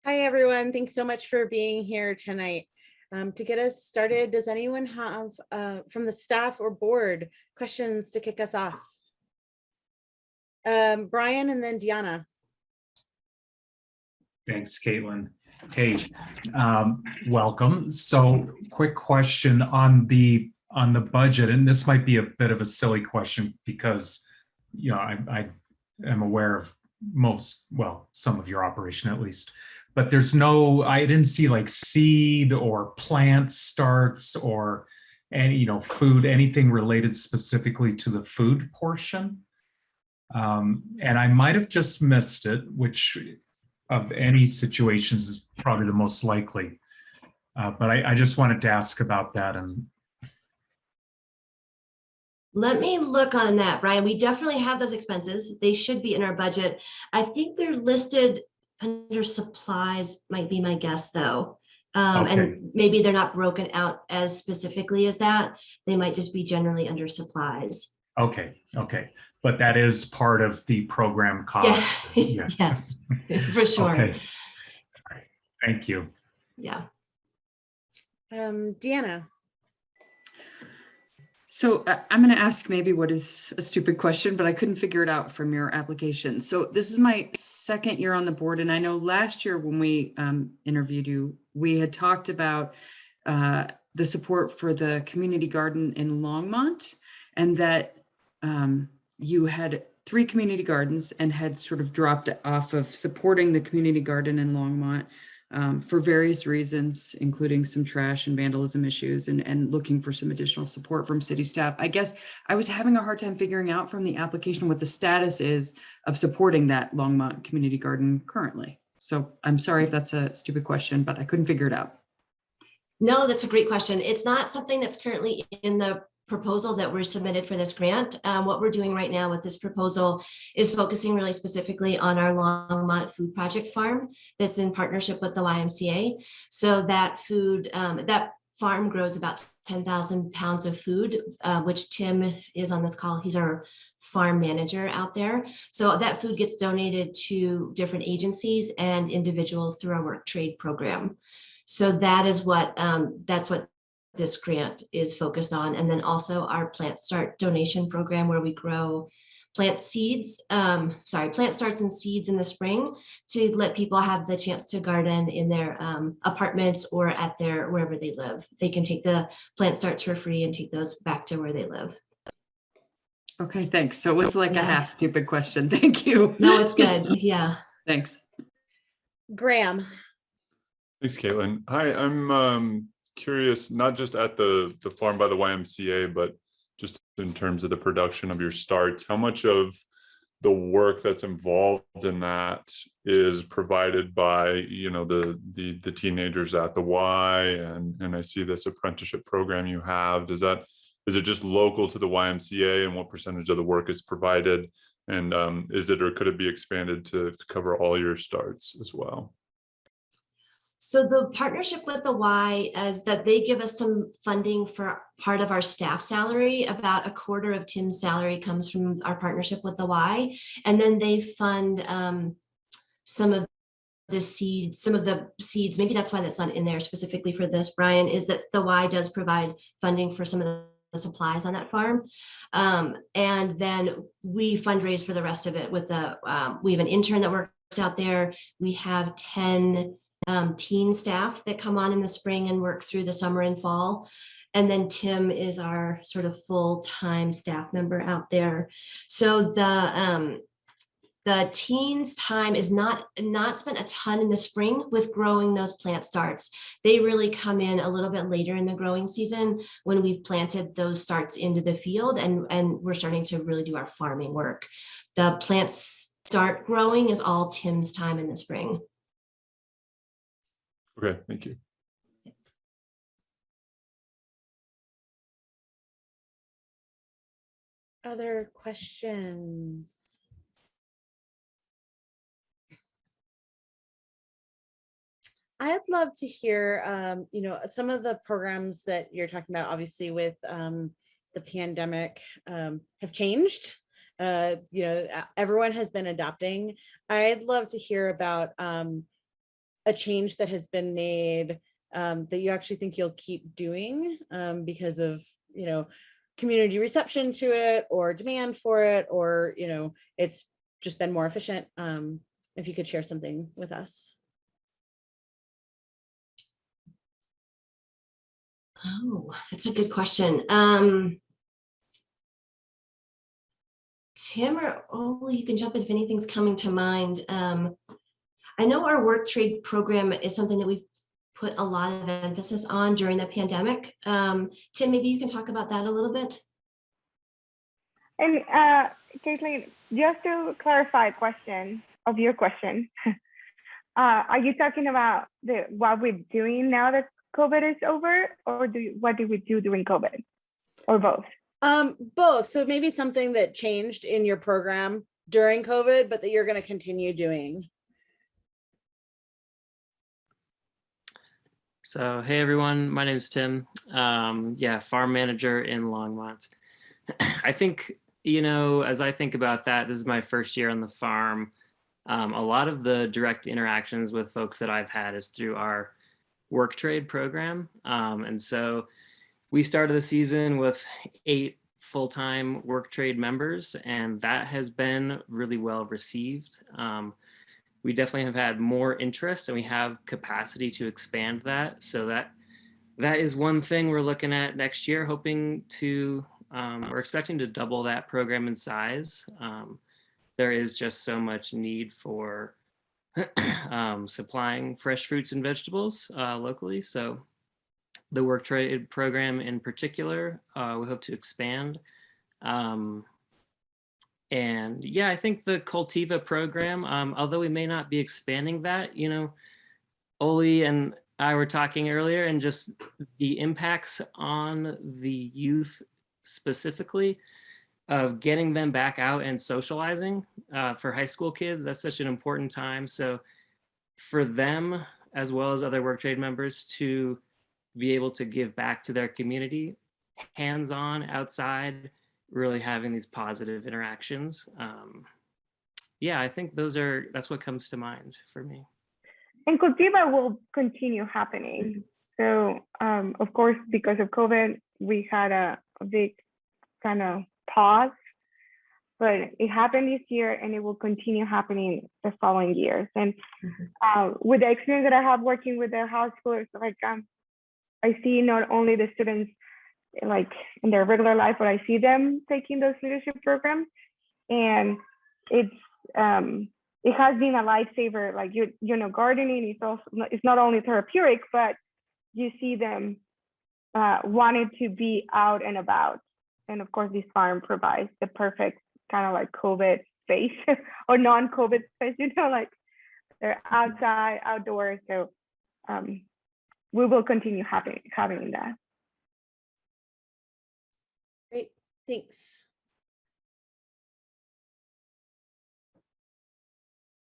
Hi, everyone. Thanks so much for being here tonight. To get us started, does anyone have from the staff or board questions to kick us off? Brian and then Deanna. Thanks, Caitlin. Hey, welcome. So quick question on the budget, and this might be a bit of a silly question because, I am aware of some of your operation at least, but I didn't see like seed or plant starts or any, food, anything related specifically to the food portion. And I might have just missed it, which of any situations is probably the most likely. But I just wanted to ask about that. And let me look on that, Brian. We definitely have those expenses. They should be in our budget. I think they're listed under supplies, might be my guess though. Okay. And maybe they're not broken out as specifically as that. They might just be generally under supplies. Okay. But that is part of the program cost. Yes, for sure. Okay. All right. Thank you. Yeah. Deanna. So I'm going to ask maybe what is a stupid question, but I couldn't figure it out from your application. So this is my second year on the board. And I know last year when we interviewed you, we had talked about the support for the community garden in Longmont, and that you had 3 community gardens and had sort of dropped off of supporting the community garden in Longmont for various reasons, including some trash and vandalism issues, and looking for some additional support from city staff. I guess I was having a hard time figuring out from the application what the status is of supporting that Longmont community garden currently. So I'm sorry if that's a stupid question, but I couldn't figure it out. No, that's a great question. It's not something that's currently in the proposal that we're submitted for this grant. What we're doing right now with this proposal is focusing really specifically on our Longmont Food Project Farm that's in partnership with the YMCA. So that food, that farm grows about 10,000 pounds of food, which Tim is on this call. He's our farm manager out there. So that food gets donated to different agencies and individuals through our work trade program. So that is what, that's what this grant is focused on. And then also our Plant Start donation program where we grow plant seeds, plant starts and seeds in the spring to let people have the chance to garden in their apartments or at their, wherever they live. They can take the plant starts for free and take those back to where they live. Okay, thanks. So it was like a half stupid question. Thank you. No, it's good. Yeah. Thanks. Graham. Thanks, Caitlin. Hi, I'm curious, not just at the farm by the YMCA, but just in terms of the production of your starts, how much of the work that's involved in that is provided by, you know, the teenagers at the Y, and I see this apprenticeship program you have. Is it just local to the YMCA, and what percentage of the work is provided? And is it, or could it be expanded to cover all your starts as well? So the partnership with the Y is that they give us some funding for part of our staff salary. About a quarter of Tim's salary comes from our partnership with the Y. And then they fund some of the seeds, maybe that's why that's not in there specifically for this, Brian, is that the Y does provide funding for some of the supplies on that farm. And then we fundraise for the rest of it with the, we have an intern that works out there. We have 10 teen staff that come on in the spring and work through the summer and fall. And then Tim is our sort of full-time staff member out there. So the teens time is not spent a ton in the spring with growing those plant starts. They really come in a little bit later in the growing season when we've planted those starts into the field and we're starting to really do our farming work. The plants start growing is all Tim's time in the spring. Okay, thank you. Other questions? I'd love to hear, you know, some of the programs that you're talking about, obviously with the pandemic have changed. You know, everyone has been adapting. I'd love to hear about a change that has been made that you actually think you'll keep doing because of, you know, community reception to it or demand for it, or, you know, it's just been more efficient. If you could share something with us. Oh, that's a good question. Tim or Oli, you can jump in if anything's coming to mind. I know our work trade program is something that we've put a lot of emphasis on during the pandemic. Tim, maybe you can talk about that a little bit. And Caitlin, just to clarify your question, are you talking about what we're doing now that COVID is over, or what did we do during COVID, or both? Both. So maybe something that changed in your program during COVID, but that you're going to continue doing. So, hey everyone, my name is Tim. Yeah, farm manager in Longmont. I think, you know, as I think about that, this is my first year on the farm. A lot of the direct interactions with folks that I've had is through our work trade program. And so we started the season with 8 full-time work trade members, and that has been really well received. We definitely have had more interest and we have capacity to expand that. So that is one thing we're looking at next year, hoping to, we're expecting to double that program in size. There is just so much need for supplying fresh fruits and vegetables locally. So the work trade program in particular, we hope to expand. And yeah, I think the Cultiva program, although we may not be expanding that, Oli and I were talking earlier, and just the impacts on the youth specifically of getting them back out and socializing for high school kids. That's such an important time. So for them, as well as other work trade members, to be able to give back to their community, hands-on, outside, really having these positive interactions. Yeah, I think that's what comes to mind for me. And Cultiva will continue happening. So of course, because of COVID, we had a big kind of pause, but it happened this year and it will continue happening the following years. And with the experience that I have working with the high schoolers, like I see not only the students like in their regular life, but I see them taking those leadership programs, and it has been a lifesaver. Like gardening is also, it's not only therapeutic, but you see them wanting to be out and about. And of course, this farm provides the perfect kind of like COVID space or non-COVID space, like they're outside, outdoors. So we will continue having that. Great, thanks.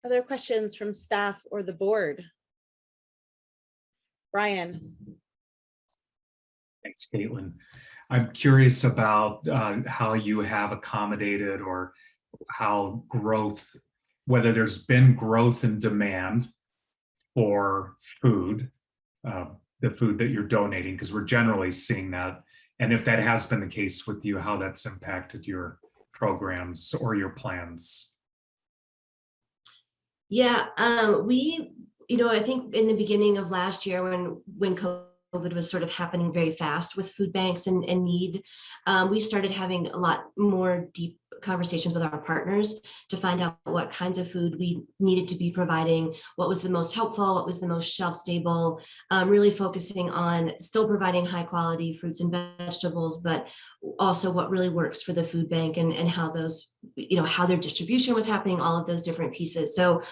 Other questions from staff or the board? Brian. Thanks, Caitlin. I'm curious about how you have accommodated, or how whether there's been growth in demand for food, the food that you're donating, because we're generally seeing that. And if that has been the case with you, how that's impacted your programs or your plans. Yeah, I think in the beginning of last year when COVID was sort of happening very fast with food banks and need, we started having a lot more deep conversations with our partners to find out what kinds of food we needed to be providing, what was the most helpful, what was the most shelf stable, really focusing on still providing high quality fruits and vegetables, but also what really works for the food bank and how those, how their distribution was happening, all of those different pieces. So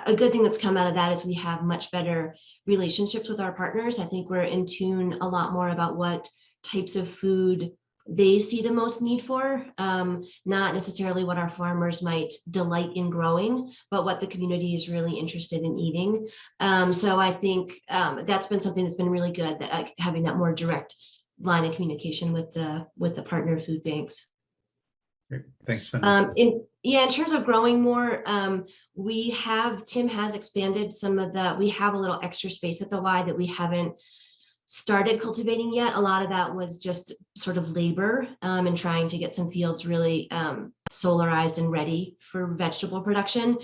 a good thing that's come out of that is we have much better relationships with our partners. I think we're in tune a lot more about what types of food they see the most need for, not necessarily what our farmers might delight in growing, but what the community is really interested in eating. So I think that's been something that's been really good, that having that more direct line of communication with the partner food banks. Great. Thanks, Vanessa. In terms of growing more, Tim has expanded we have a little extra space at the Y that we haven't started cultivating yet. A lot of that was just sort of labor and trying to get some fields really solarized and ready for vegetable production.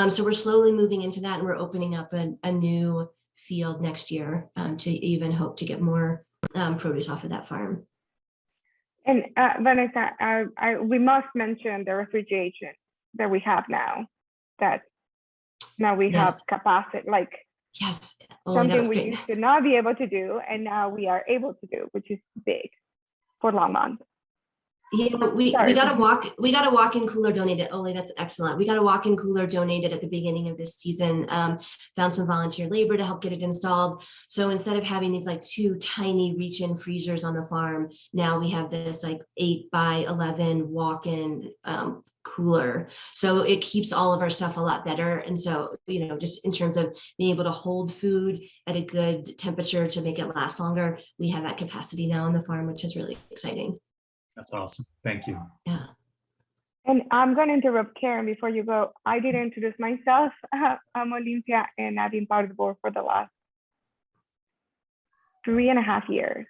So we're slowly moving into that, and we're opening up a new field next year to even hope to get more produce off of that farm. And Vanessa, we must mention the refrigeration that we have now, that now we have capacity, like yes, something we used to not be able to do, and now we are able to do, which is big for Longmont. Yeah, we got a walk-in cooler donated. Oli, that's excellent. We got a walk-in cooler donated at the beginning of this season. Found some volunteer labor to help get it installed. So instead of having these like two tiny reach-in freezers on the farm, now we have this like 8x11 walk-in cooler. So it keeps all of our stuff a lot better. And so, just in terms of being able to hold food at a good temperature to make it last longer, we have that capacity now on the farm, which is really exciting. That's awesome. Thank you. Yeah. And I'm going to interrupt Karen before you go. I didn't introduce myself. I'm Olympia, and I've been part of the board for the last 3.5 years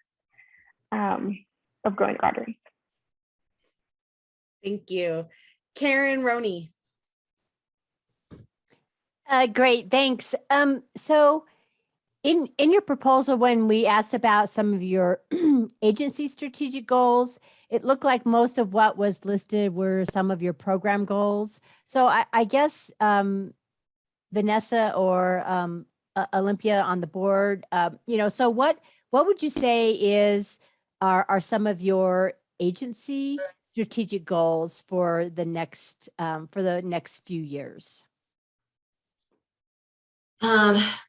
of Growing Gardens. Thank you. Karen Roney. Great, thanks. So in your proposal, when we asked about some of your agency strategic goals, it looked like most of what was listed were some of your program goals. So I guess Vanessa or Olympia on the board, so what would you say are some of your agency strategic goals for the next few years?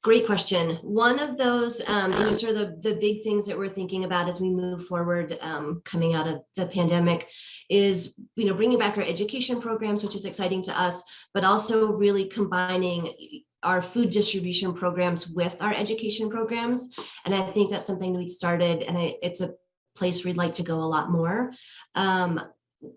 Great question. One of those, sort of the big things that we're thinking about as we move forward, coming out of the pandemic, is bringing back our education programs, which is exciting to us, but also really combining our food distribution programs with our education programs. And I think that's something we started, and it's a place we'd like to go a lot more.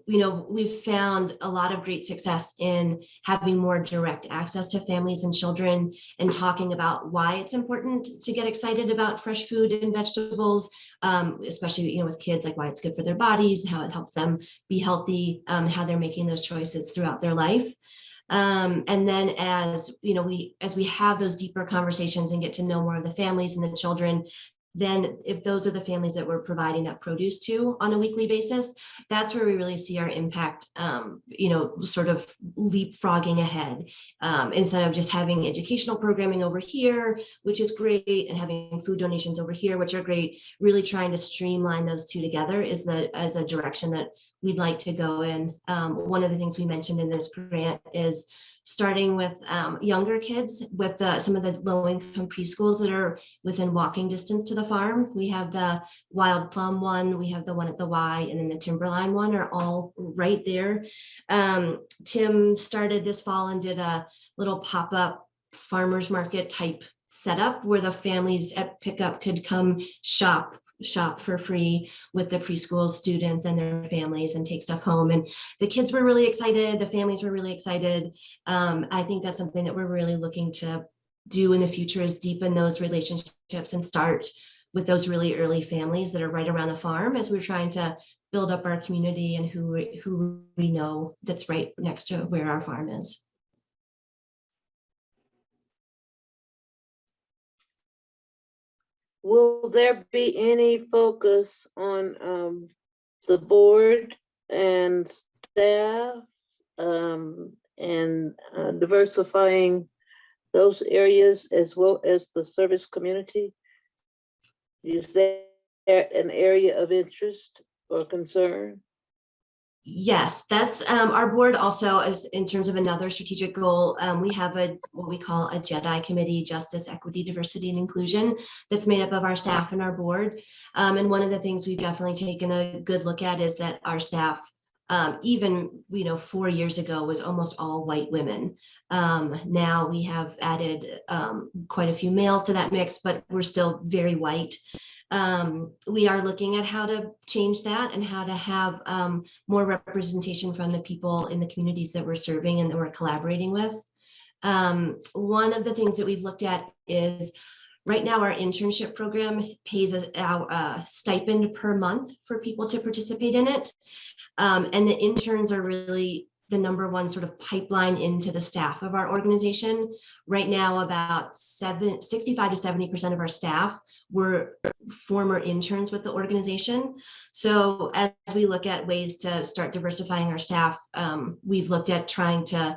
We've found a lot of great success in having more direct access to families and children, and talking about why it's important to get excited about fresh food and vegetables, especially with kids, like why it's good for their bodies, how it helps them be healthy, how they're making those choices throughout their life. And then as we have those deeper conversations and get to know more of the families and the children, then if those are the families that we're providing that produce to on a weekly basis, that's where we really see our impact, sort of leapfrogging ahead. Instead of just having educational programming over here, which is great, and having food donations over here, which are great, really trying to streamline those two together is as a direction that we'd like to go in. One of the things we mentioned in this grant is starting with younger kids, with some of the low-income preschools that are within walking distance to the farm. We have the Wild Plum one, we have the one at the Y, and then the Timberline one are all right there. Tim started this fall and did a little pop-up farmers market type setup where the families at pickup could come shop for free with the preschool students and their families and take stuff home. And the kids were really excited. The families were really excited. I think that's something that we're really looking to do in the future, is deepen those relationships and start with those really early families that are right around the farm, as we're trying to build up our community and who we know that's right next to where our farm is. Will there be any focus on the board and staff and diversifying those areas as well as the service community? Is there an area of interest or concern? Yes, that's our board also is, in terms of another strategic goal, we have what we call a JEDI committee, Justice, Equity, Diversity, and Inclusion, that's made up of our staff and our board. And one of the things we've definitely taken a good look at is that our staff, even 4 years ago, was almost all white women. Now we have added quite a few males to that mix, but we're still very white. We are looking at how to change that and how to have more representation from the people in the communities that we're serving and that we're collaborating with. One of the things that we've looked at is right now our internship program pays a stipend per month for people to participate in it. And the interns are really the number one sort of pipeline into the staff of our organization. Right now, about 65 to 70% of our staff were former interns with the organization. So as we look at ways to start diversifying our staff, we've looked at trying to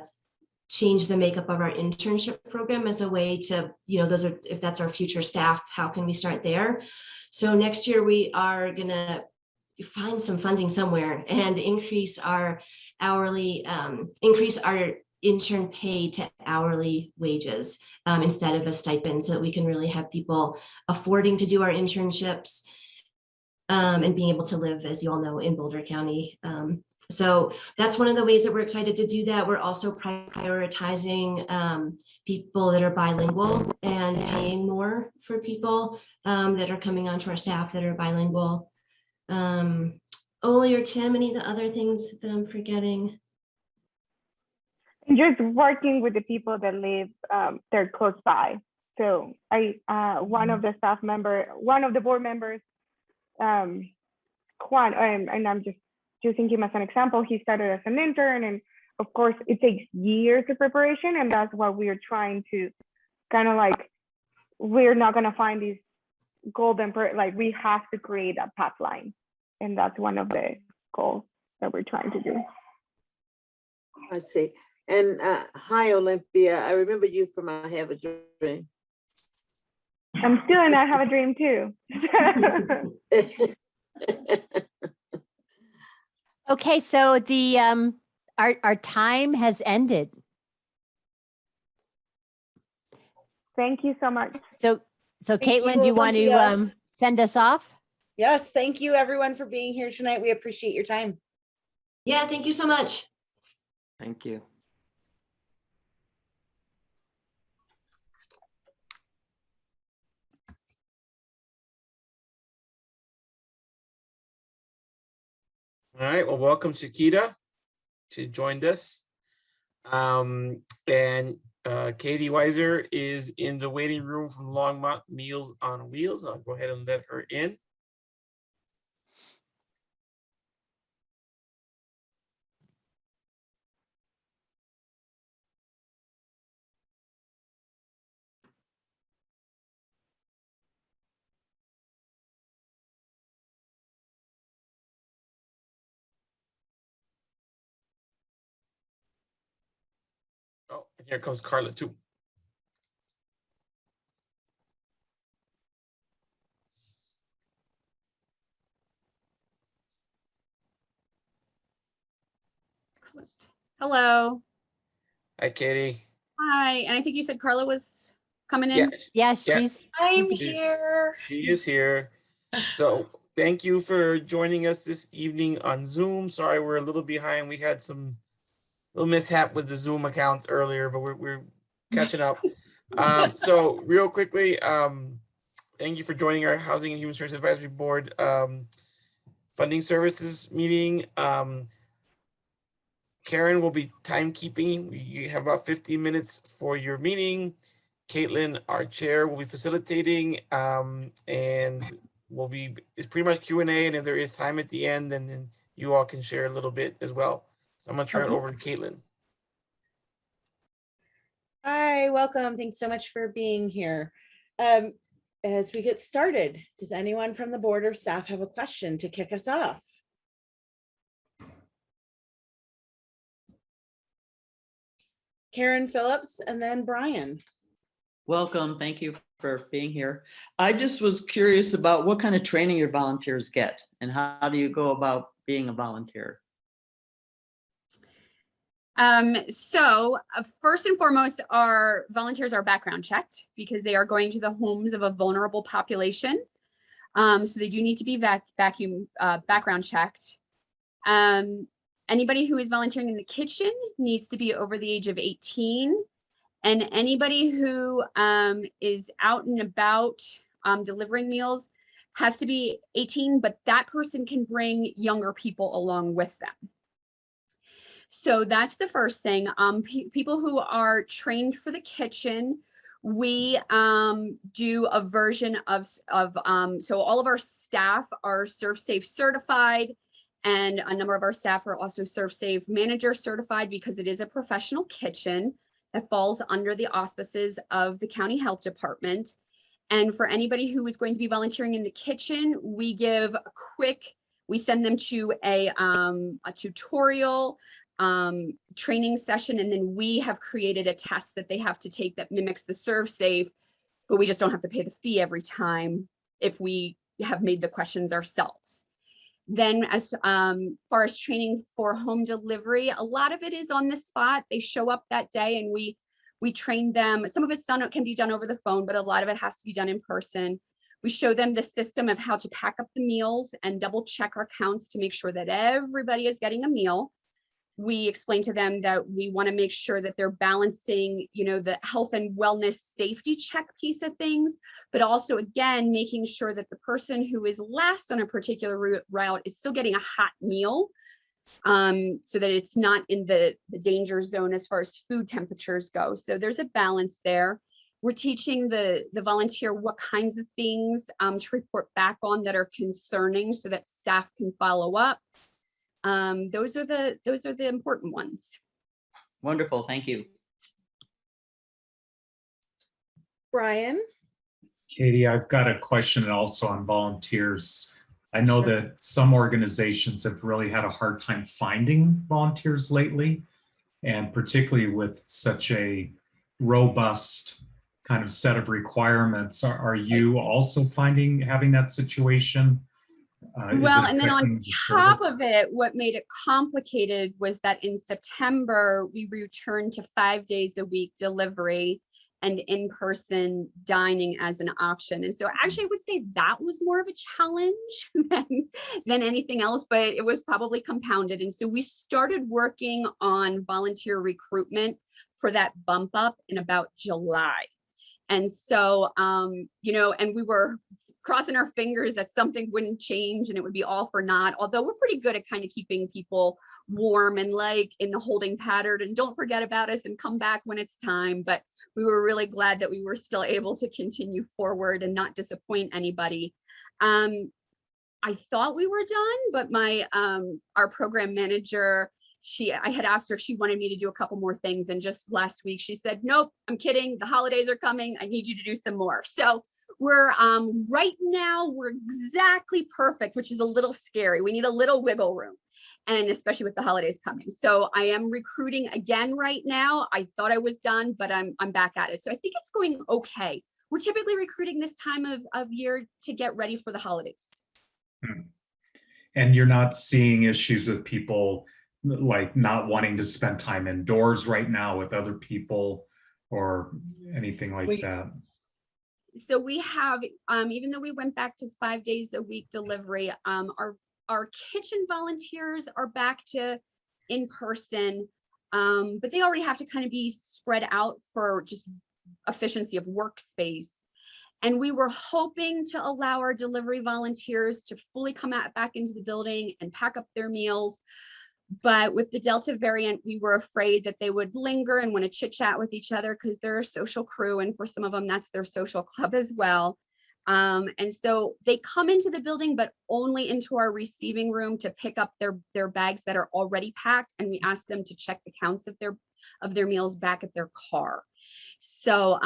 change the makeup of our internship program as a way to, if that's our future staff, how can we start there? So next year we are gonna find some funding somewhere and increase our hourly, increase our intern pay to hourly wages instead of a stipend, so that we can really have people affording to do our internships and being able to live, as you all know, in Boulder County. So that's one of the ways that we're excited to do that. We're also prioritizing people that are bilingual and paying more for people that are coming onto our staff that are bilingual. Oli or Tim, any of the other things that I'm forgetting? Just working with the people that live, they're close by. So one of the board members, Juan, and I'm just using him as an example, he started as an intern, and of course it takes years of preparation, and that's what we're trying to kind of like, we're not going to find these golden, we have to create a pipeline, and that's one of the goals that we're trying to do. I see. And hi, Olympia. I remember you from I Have a Dream. I'm still in I Have a Dream too. Okay, so the our time has ended. Thank you so much. So Thank Caitlin, do you want to Olympia. send us off? Yes, thank you everyone for being here tonight. We appreciate your time. Yeah, thank you so much. Thank you. All right, well, welcome Shakita. She joined us. And Katie Weiser is in the waiting room from Longmont Meals on Wheels. I'll go ahead and let her in. Oh, and here comes Carla too. Excellent. Hello. Hi, Katie. Hi. And I think you said Carla was coming in. Yeah. Yeah, I'm She- here. She is here. So thank you for joining us this evening on Zoom. Sorry, we're a little behind. We had some little mishap with the Zoom account earlier, but we're catching up. So real quickly, thank you for joining our Housing and Human Services Advisory Board funding services meeting. Karen will be timekeeping. You have about 15 minutes for your meeting. Caitlin, our chair, will be facilitating, and it's pretty much Q&A, and if there is time at the end, then you all can share a little bit as well. So I'm gonna turn it over to Caitlin. Hi, welcome. Thanks so much for being here. As we get started, does anyone from the board or staff have a question to kick us off? Karen Phillips and then Brian. Welcome. Thank you for being here. I just was curious about what kind of training your volunteers get and how do you go about being a volunteer? First and foremost, our volunteers are background checked because they are going to the homes of a vulnerable population. So they do need to be background checked. Anybody who is volunteering in the kitchen needs to be over the age of 18. And anybody who is out and about delivering meals has to be 18, but that person can bring younger people along with them. So that's the first thing. People who are trained for the kitchen, we do a version of so all of our staff are ServSafe certified, and a number of our staff are also ServSafe manager certified because it is a professional kitchen that falls under the auspices of the county health department. And for anybody who is going to be volunteering in the kitchen, we send them to a tutorial training session, and then we have created a test that they have to take that mimics the ServSafe, but we just don't have to pay the fee every time if we have made the questions ourselves. Then as far as training for home delivery, a lot of it is on the spot. They show up that day and we train them. Some of it's done, it can be done over the phone, but a lot of it has to be done in person. We show them the system of how to pack up the meals and double check our counts to make sure that everybody is getting a meal. We explain to them that we want to make sure that they're balancing, the health and wellness safety check piece of things, but also, again, making sure that the person who is last on a particular route is still getting a hot meal, so that it's not in the danger zone as far as food temperatures go. So there's a balance there. We're teaching the volunteer what kinds of things to report back on that are concerning so that staff can follow up. Those are the important ones. Wonderful, thank you. Brian? Katie, I've got a question also on volunteers. I know Sure. that some organizations have really had a hard time finding volunteers lately, and particularly with such a robust kind of set of requirements. Are you also having that situation? Well, and then on top of it, what made it complicated was that in September, we returned to 5 days a week delivery and in-person dining as an option. And so actually I would say that was more of a challenge than anything else, but it was probably compounded. And so we started working on volunteer recruitment for that bump up in about July. And so, you know, and we were crossing our fingers that something wouldn't change and it would be all for naught, although we're pretty good at kind of keeping people warm and like in the holding pattern and don't forget about us and come back when it's time. But we were really glad that we were still able to continue forward and not disappoint anybody. I thought we were done, but my our program manager, I had asked her if she wanted me to do a couple more things. And just last week she said, nope, I'm kidding. The holidays are coming. I need you to do some more. So we're right now, we're exactly perfect, which is a little scary. We need a little wiggle room. And especially with the holidays coming. So I am recruiting again right now. I thought I was done, but I'm back at it. So I think it's going okay. We're typically recruiting this time of year to get ready for the holidays. And you're not seeing issues with people like not wanting to spend time indoors right now with other people or anything like that? So we have, even though we went back to 5 days a week delivery, our kitchen volunteers are back to in person, but they already have to kind of be spread out for just efficiency of workspace. And we were hoping to allow our delivery volunteers to fully come back into the building and pack up their meals. But with the Delta variant, we were afraid that they would linger and want to chit chat with each other because they're a social crew. And for some of them, that's their social club as well. And so they come into the building, but only into our receiving room to pick up their bags that are already packed. And we ask them to check the counts of their meals back at their car. So,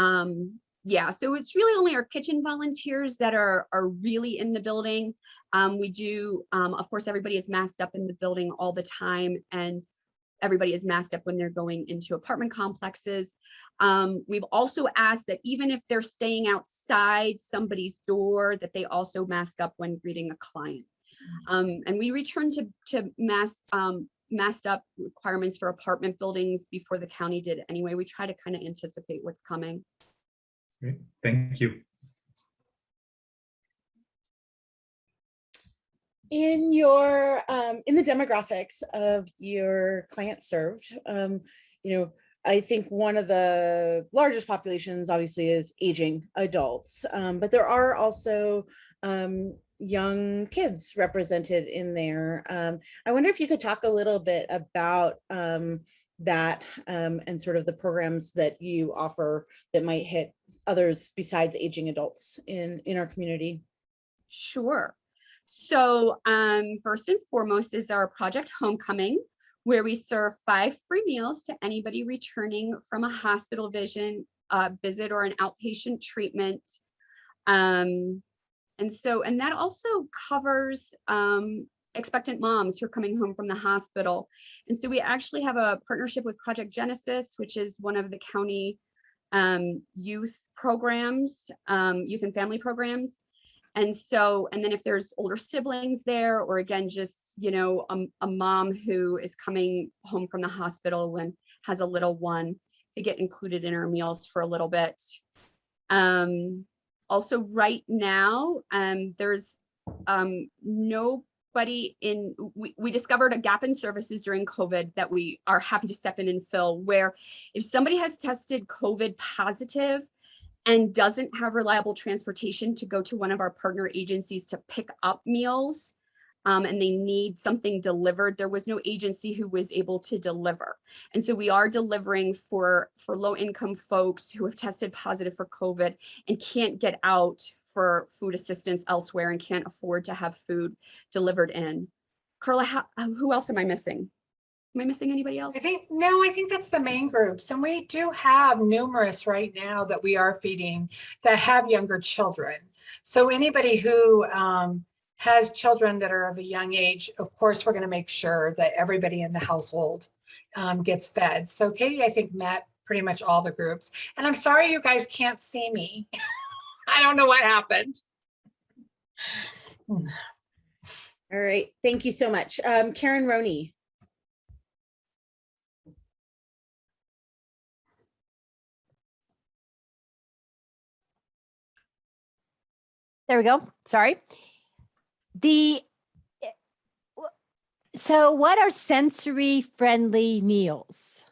yeah, so it's really only our kitchen volunteers that are really in the building. We do, of course, everybody is masked up in the building all the time, and everybody is masked up when they're going into apartment complexes. We've also asked that even if they're staying outside somebody's door, that they also mask up when greeting a client. And we return to masked up requirements for apartment buildings before the county did anyway. We try to kind of anticipate what's coming. Great. Thank you. In your in the demographics of your clients served, you know, I think one of the largest populations obviously is aging adults, but there are also young kids represented in there. I wonder if you could talk a little bit about that and sort of the programs that you offer that might hit others besides aging adults in our community. Sure. So first and foremost is our Project Homecoming, where we serve 5 free meals to anybody returning from a hospital visit or an outpatient treatment. And that also covers expectant moms who are coming home from the hospital. And so we actually have a partnership with Project Genesis, which is one of the county youth programs, youth and family programs. And then if there's older siblings there, or again, just, you know, a mom who is coming home from the hospital and has a little one, they get included in our meals for a little bit. Also right now, there's nobody in, we discovered a gap in services during COVID that we are happy to step in and fill, where if somebody has tested COVID positive and doesn't have reliable transportation to go to one of our partner agencies to pick up meals, and they need something delivered, there was no agency who was able to deliver. And so we are delivering for low income folks who have tested positive for COVID and can't get out for food assistance elsewhere and can't afford to have food delivered in. Carla, who else am I missing? Am I missing anybody else? I think that's the main groups. And we do have numerous right now that we are feeding that have younger children. So anybody who has children that are of a young age, of course, we're going to make sure that everybody in the household gets fed. So Katie, I think, met pretty much all the groups. And I'm sorry you guys can't see me. I don't know what happened. All right, thank you so much. Karen Roney. There we go. Sorry. So what are sensory friendly meals?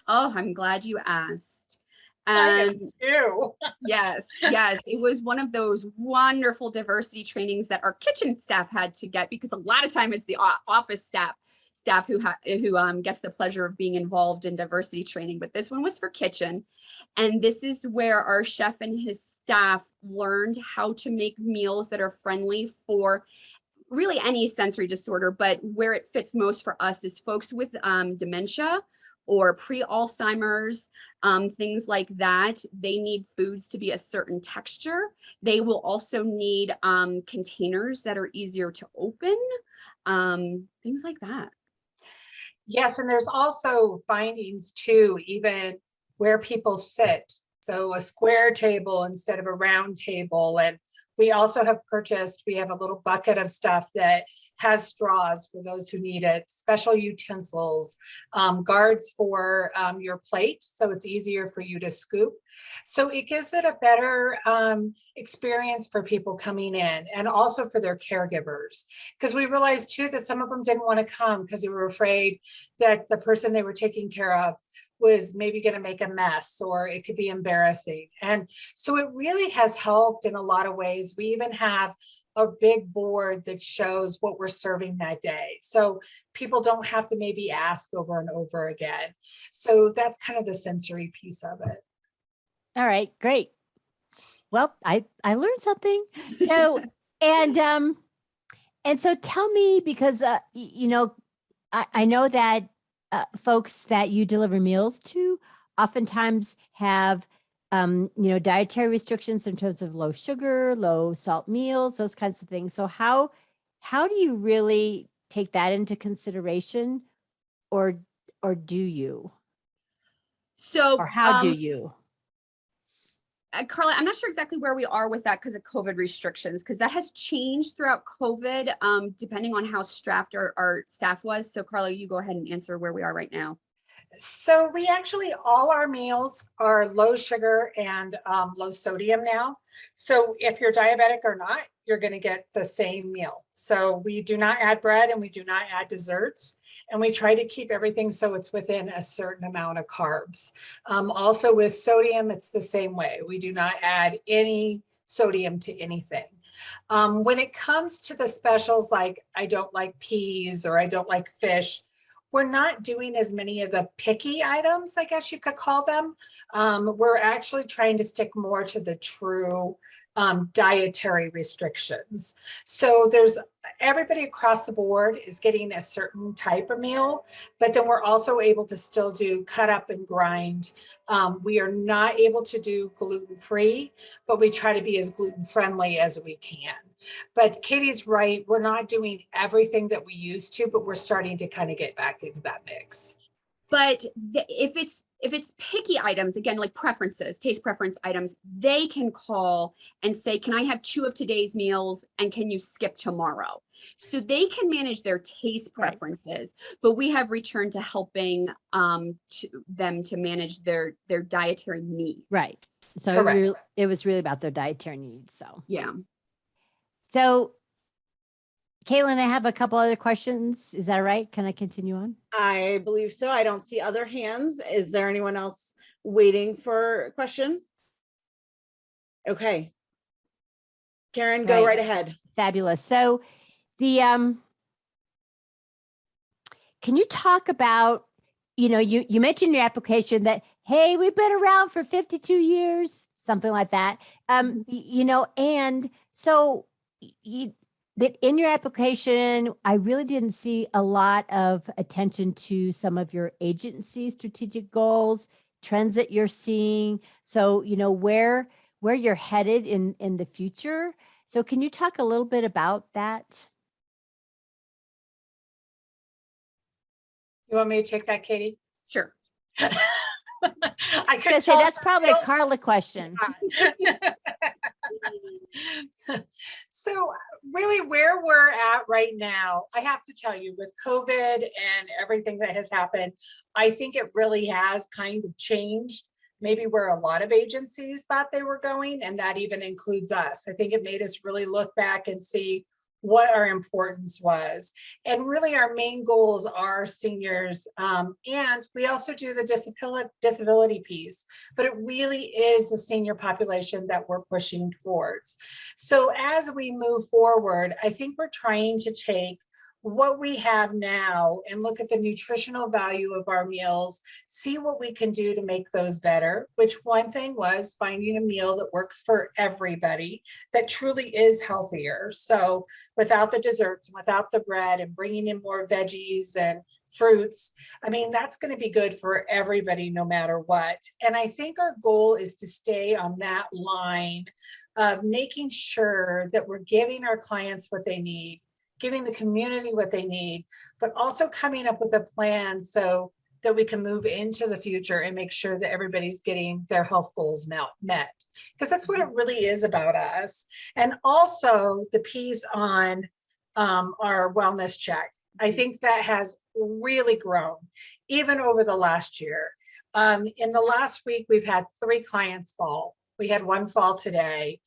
Oh, I'm glad you asked. I am too. Yes, yes. It was one of those wonderful diversity trainings that our kitchen staff had to get, because a lot of time it's the office staff who gets the pleasure of being involved in diversity training. But this one was for kitchen. And this is where our chef and his staff learned how to make meals that are friendly for really any sensory disorder, but where it fits most for us is folks with dementia or pre-Alzheimer's, things like that. They need foods to be a certain texture. They will also need containers that are easier to open, things like that. Yes, and there's also findings too, even where people sit. So a square table instead of a round table. And we also have purchased, we have a little bucket of stuff that has straws for those who need it, special utensils, guards for your plate, so it's easier for you to scoop. So it gives it a better experience for people coming in, and also for their caregivers. Because we realized too that some of them didn't want to come because they were afraid that the person they were taking care of was maybe going to make a mess, or it could be embarrassing. And so it really has helped in a lot of ways. We even have a big board that shows what we're serving that day, so people don't have to maybe ask over and over again. So that's kind of the sensory piece of it. All right, great. Well, I learned something. So and so tell me, because you know, I know that folks that you deliver meals to oftentimes have you know, dietary restrictions in terms of low sugar, low salt meals, those kinds of things. So how do you really take that into consideration, or do you? So, or how do you? Carla, I'm not sure exactly where we are with that because of COVID restrictions, because that has changed throughout COVID, depending on how strapped our staff was. So Carla, you go ahead and answer where we are right now. So we actually, all our meals are low sugar and low sodium now. So if you're diabetic or not, you're going to get the same meal. So we do not add bread and we do not add desserts. And we try to keep everything so it's within a certain amount of carbs. Also with sodium, it's the same way. We do not add any sodium to anything. When it comes to the specials, like I don't like peas or I don't like fish, we're not doing as many of the picky items, I guess you could call them. We're actually trying to stick more to the true dietary restrictions. So there's everybody across the board is getting a certain type of meal, but then we're also able to still do cut up and grind. We are not able to do gluten-free, but we try to be as gluten-friendly as we can. But Katie's right, we're not doing everything that we used to, but we're starting to kind of get back into that mix. But if it's picky items, again, like preferences, taste preference items, they can call and say, can I have 2 of today's meals and can you skip tomorrow? So they can manage their taste preferences, but we have returned to helping them to manage their dietary needs. Right. So it was really about their dietary needs. So yeah. So Caitlin, I have a couple other questions. Is that right? Can I continue on? I believe so. I don't see other hands. Is there anyone else waiting for a question? Okay. Karen, go right ahead. Fabulous. So the can you talk about, you know, you mentioned in your application that, hey, we've been around for 52 years, something like that. You know, and so but in your application, I really didn't see a lot of attention to some of your agency strategic goals, trends that you're seeing. So, you know, where you're headed in the future. So can you talk a little bit about that? You want me to take that, Katie? Sure. I could say that's probably a Carla question. So really where we're at right now, I have to tell you, with COVID and everything that has happened, I think it really has kind of changed maybe where a lot of agencies thought they were going, and that even includes us. I think it made us really look back and see what our importance was. And really our main goals are seniors. And we also do the disability piece, but it really is the senior population that we're pushing towards. So as we move forward, I think we're trying to take what we have now and look at the nutritional value of our meals, see what we can do to make those better, which one thing was finding a meal that works for everybody, that truly is healthier. So without the desserts, without the bread, and bringing in more veggies and fruits, I mean, that's going to be good for everybody no matter what. And I think our goal is to stay on that line of making sure that we're giving our clients what they need, giving the community what they need, but also coming up with a plan so that we can move into the future and make sure that everybody's getting their health goals met. Because that's what it really is about us. And also the piece on our wellness check. I think that has really grown even over the last year. In the last week, we've had 3 clients fall. We had 1 fall today.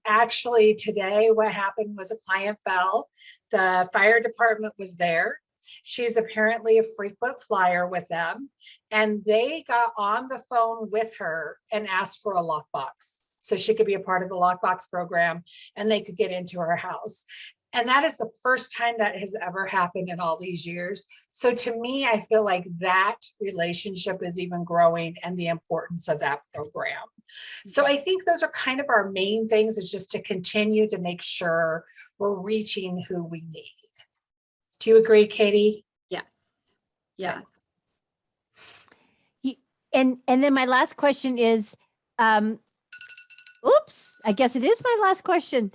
Actually, today, what happened was a client fell. The fire department was there. She's apparently a frequent flyer with them. And they got on the phone with her and asked for a lockbox so she could be a part of the lockbox program and they could get into her house. And that is the first time that has ever happened in all these years. So to me, I feel like that relationship is even growing and the importance of that program. So I think those are kind of our main things, is just to continue to make sure we're reaching who we need. Do you agree, Katie? Yes. Yes. And then my last question is, oops, I guess it is my last question.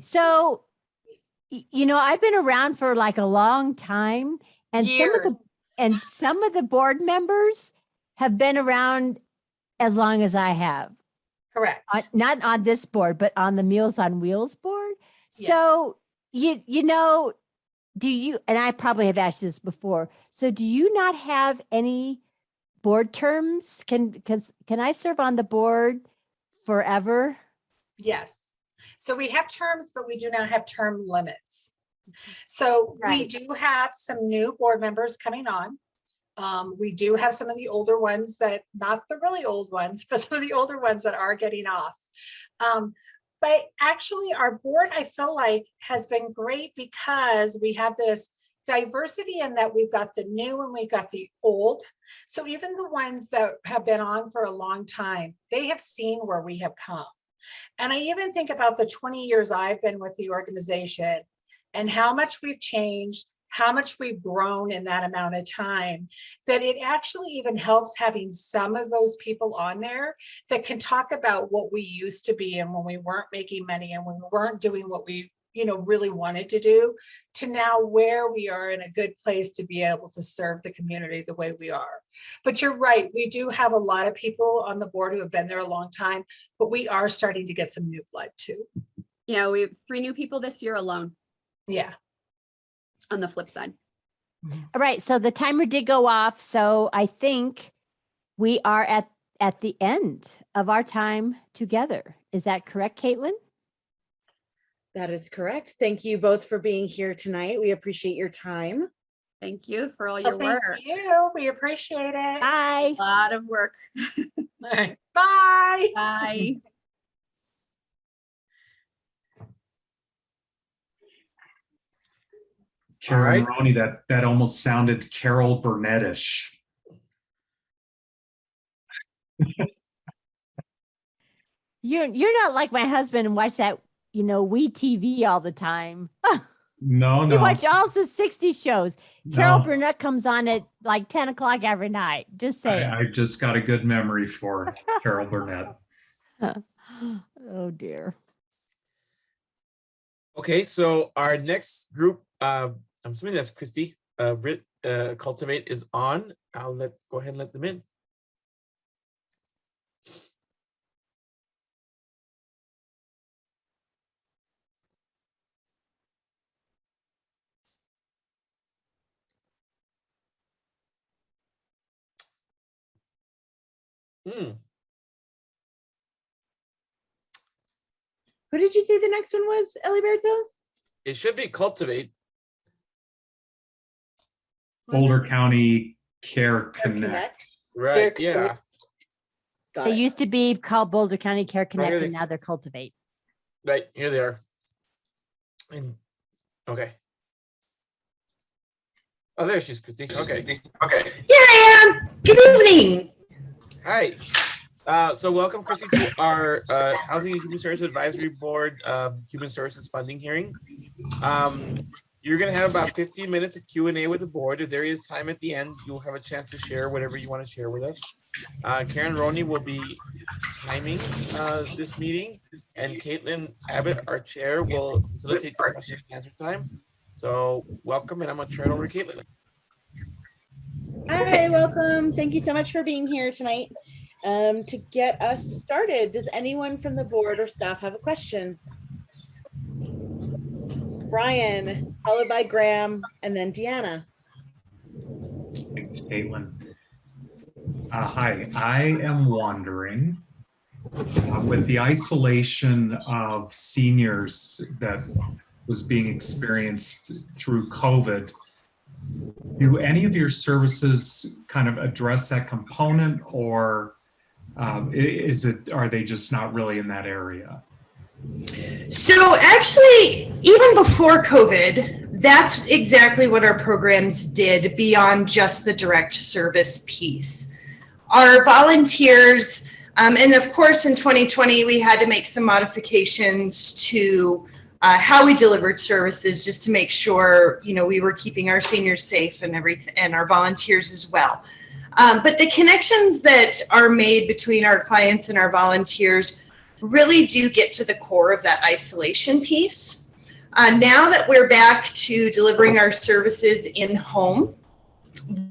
So, you know, I've been around for like a long time, and some of the board members have been around as long as I have. Correct. Not on this board, but on the Meals on Wheels board. Yes. So, you know, do you, and I probably have asked this before, so do you not have any board terms? Can I serve on the board forever? Yes. So we have terms, but we do not have term limits. So we do have some new board members coming on. We do have some of the older ones that, not the really old ones, but some of the older ones that are getting off. But actually our board, I feel like, has been great because we have this diversity in that we've got the new and we've got the old. So even the ones that have been on for a long time, they have seen where we have come. And I even think about the 20 years I've been with the organization and how much we've changed, how much we've grown in that amount of time, that it actually even helps having some of those people on there that can talk about what we used to be and when we weren't making money and when we weren't doing what we, you know, really wanted to do, to now where we are in a good place to be able to serve the community the way we are. But you're right, we do have a lot of people on the board who have been there a long time, but we are starting to get some new blood too. Yeah, we have 3 new people this year alone. Yeah. On the flip side. All right, so the timer did go off, so I think we are at the end of our time together. Is that correct, Caitlin? That is correct. Thank you both for being here tonight. We appreciate your time. Thank you for all your work. Thank you. We appreciate it. Bye. A lot of work. All right. Bye. Bye. Karen Roney, that almost sounded Carol Burnett-ish. You're not like my husband and watch that, you know, We TV all the time. No. You watch all the 60s shows. No. Carol Burnett comes on at like 10 o'clock every night. Just saying. I just got a good memory for Carol Burnett. Oh dear. Okay, so our next group, I'm assuming that's Christy, Cultivate is on. I'll go ahead and let them in. Hmm. Who did you say the next one was, Eliberto? It should be cultivate. Boulder County Care Connect. Right, yeah. Got They it. used to be called Boulder County Care Connect, here and they- now they're Cultivate. Right, here they are. And, okay. Oh, there she is, Christy. Okay. Okay. Here I am. Good evening. Hi. So welcome, Christy, to our Housing and Human Services Advisory Board Human Services Funding hearing. You're going to have about 15 minutes of Q&A with the board. If there is time at the end, you'll have a chance to share whatever you want to share with us. Karen Roney will be timing this meeting, and Caitlin Abbott, our chair, will facilitate the question and answer time. So welcome, and I'm going to turn it over to Caitlin. Hi, welcome. Thank you so much for being here tonight. To get us started, does anyone from the board or staff have a question? Brian, followed by Graham, and then Deanna. Thanks, Caitlin. Hi, I am wondering, with the isolation of seniors that was being experienced through COVID, do any of your services kind of address that component, or are they just not really in that area? So actually, even before COVID, that's exactly what our programs did beyond just the direct service piece. Our volunteers, and of course in 2020, we had to make some modifications to how we delivered services just to make sure, we were keeping our seniors safe and everything, and our volunteers as well. But the connections that are made between our clients and our volunteers really do get to the core of that isolation piece. Now that we're back to delivering our services in home,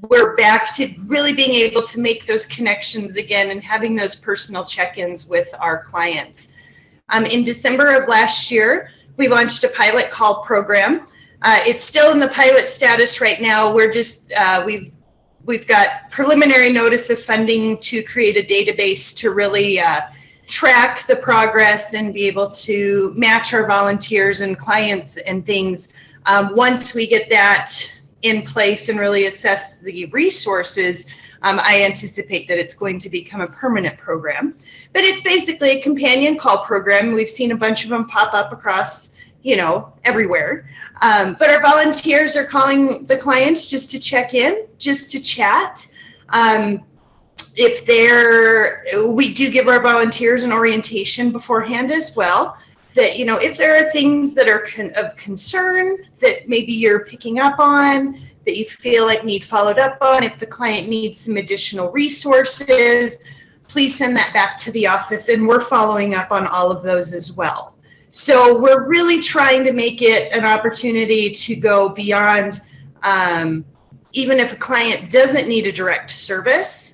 we're back to really being able to make those connections again and having those personal check-ins with our clients. In December of last year, we launched a pilot call program. It's still in the pilot status right now. We're just, we've got preliminary notice of funding to create a database to really track the progress and be able to match our volunteers and clients and things. Once we get that in place and really assess the resources, I anticipate that it's going to become a permanent program. But it's basically a companion call program. We've seen a bunch of them pop up across, everywhere. But our volunteers are calling the clients just to check in, just to chat. We do give our volunteers an orientation beforehand as well, that, if there are things that are of concern that maybe you're picking up on, that you feel like need followed up on, if the client needs some additional resources, please send that back to the office, and we're following up on all of those as well. So we're really trying to make it an opportunity to go beyond, even if a client doesn't need a direct service,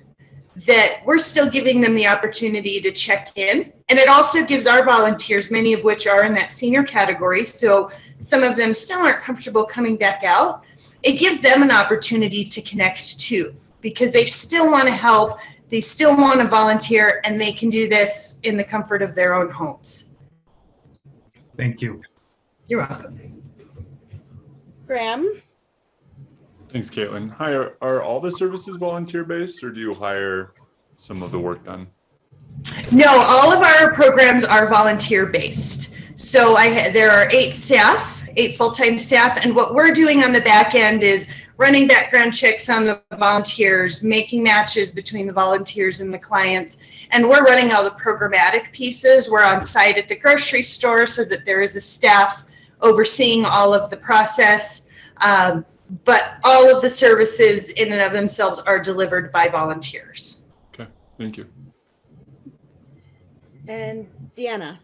that we're still giving them the opportunity to check in. And it also gives our volunteers, many of which are in that senior category, so some of them still aren't comfortable coming back out, it gives them an opportunity to connect too, because they still want to help, they still want to volunteer, and they can do this in the comfort of their own homes. Thank you. You're welcome. Graham? Thanks, Caitlin. Hi, are all the services volunteer-based, or do you hire some of the work done? No, all of our programs are volunteer-based. So there are 8 full-time staff, and what we're doing on the back end is running background checks on the volunteers, making matches between the volunteers and the clients, and we're running all the programmatic pieces. We're on site at the grocery store so that there is a staff overseeing all of the process. But all of the services in and of themselves are delivered by volunteers. Okay, thank you. And Deanna.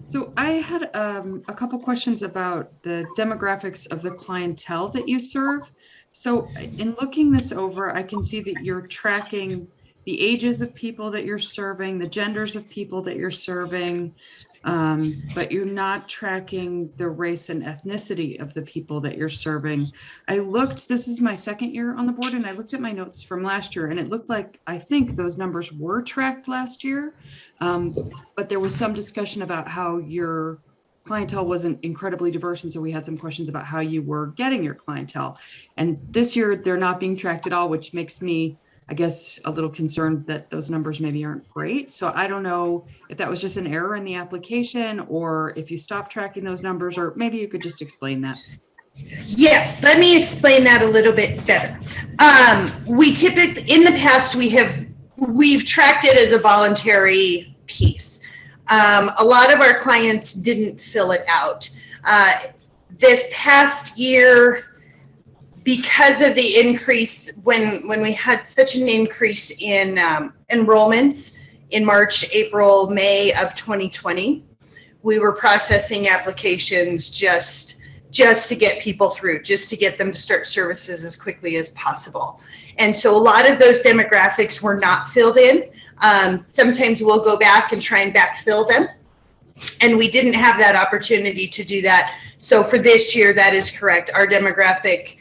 So I had a couple questions about the demographics of the clientele that you serve. So in looking this over, I can see that you're tracking the ages of people that you're serving, the genders of people that you're serving, but you're not tracking the race and ethnicity of the people that you're serving. I looked, this is my second year on the board, and I looked at my notes from last year, and it looked like, I think those numbers were tracked last year. But there was some discussion about how your clientele wasn't incredibly diverse. And so we had some questions about how you were getting your clientele. And this year they're not being tracked at all, which makes me, I guess, a little concerned that those numbers maybe aren't great. So I don't know if that was just an error in the application, or if you stopped tracking those numbers, or maybe you could just explain that. Yes, let me explain that a little bit better. We typically, in the past, we've tracked it as a voluntary piece. A lot of our clients didn't fill it out. This past year, because of the increase, when we had such an increase in enrollments in March, April, May of 2020, we were processing applications just to get people through, just to get them to start services as quickly as possible. And so a lot of those demographics were not filled in. Sometimes we'll go back and try and backfill them, and we didn't have that opportunity to do that. So for this year, that is correct. Our demographic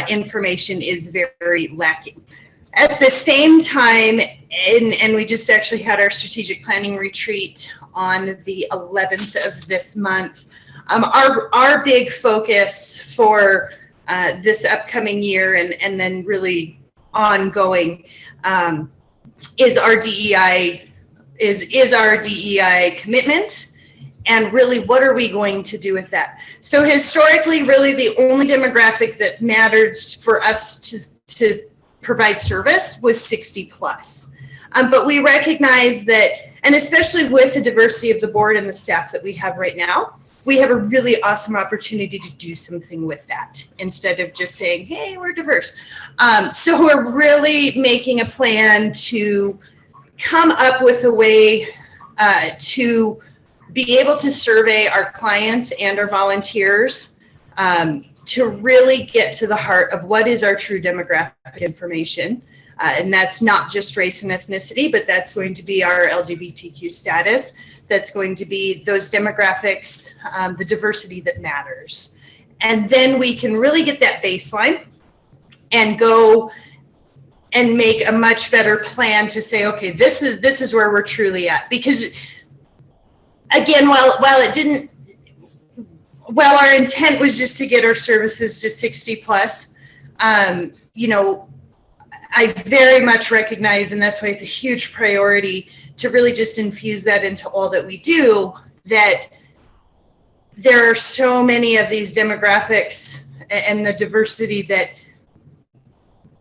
information is very lacking. At the same time, and we just actually had our strategic planning retreat on the 11th of this month. Our big focus for this upcoming year and then really ongoing is our DEI commitment, and really what are we going to do with that? So historically, really the only demographic that mattered for us to provide service was 60 plus. But we recognize that, and especially with the diversity of the board and the staff that we have right now, we have a really awesome opportunity to do something with that instead of just saying, hey, we're diverse. So we're really making a plan to come up with a way to be able to survey our clients and our volunteers to really get to the heart of what is our true demographic information. And that's not just race and ethnicity, but that's going to be our LGBTQ status. That's going to be those demographics, the diversity that matters. And then we can really get that baseline and go and make a much better plan to say, okay, this is where we're truly at. Because again, while our intent was just to get our services to 60 plus, you know, I very much recognize, and that's why it's a huge priority to really just infuse that into all that we do, that there are so many of these demographics and the diversity that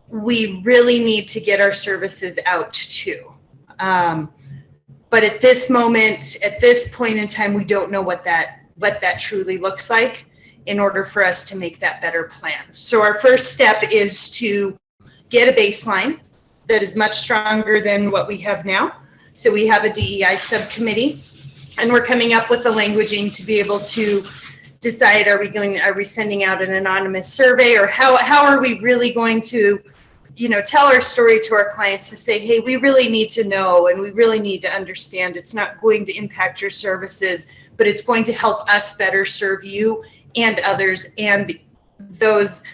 we really need to get our services out to. But at this moment, at this point in time, we don't know what that truly looks like in order for us to make that better plan. So our first step is to get a baseline that is much stronger than what we have now. So we have a DEI subcommittee, and we're coming up with the languaging to be able to decide, are we sending out an anonymous survey, or how are we really going to, you know, tell our story to our clients to say, hey, we really need to know, and we really need to understand it's not going to impact your services, but it's going to help us better serve you and others, and those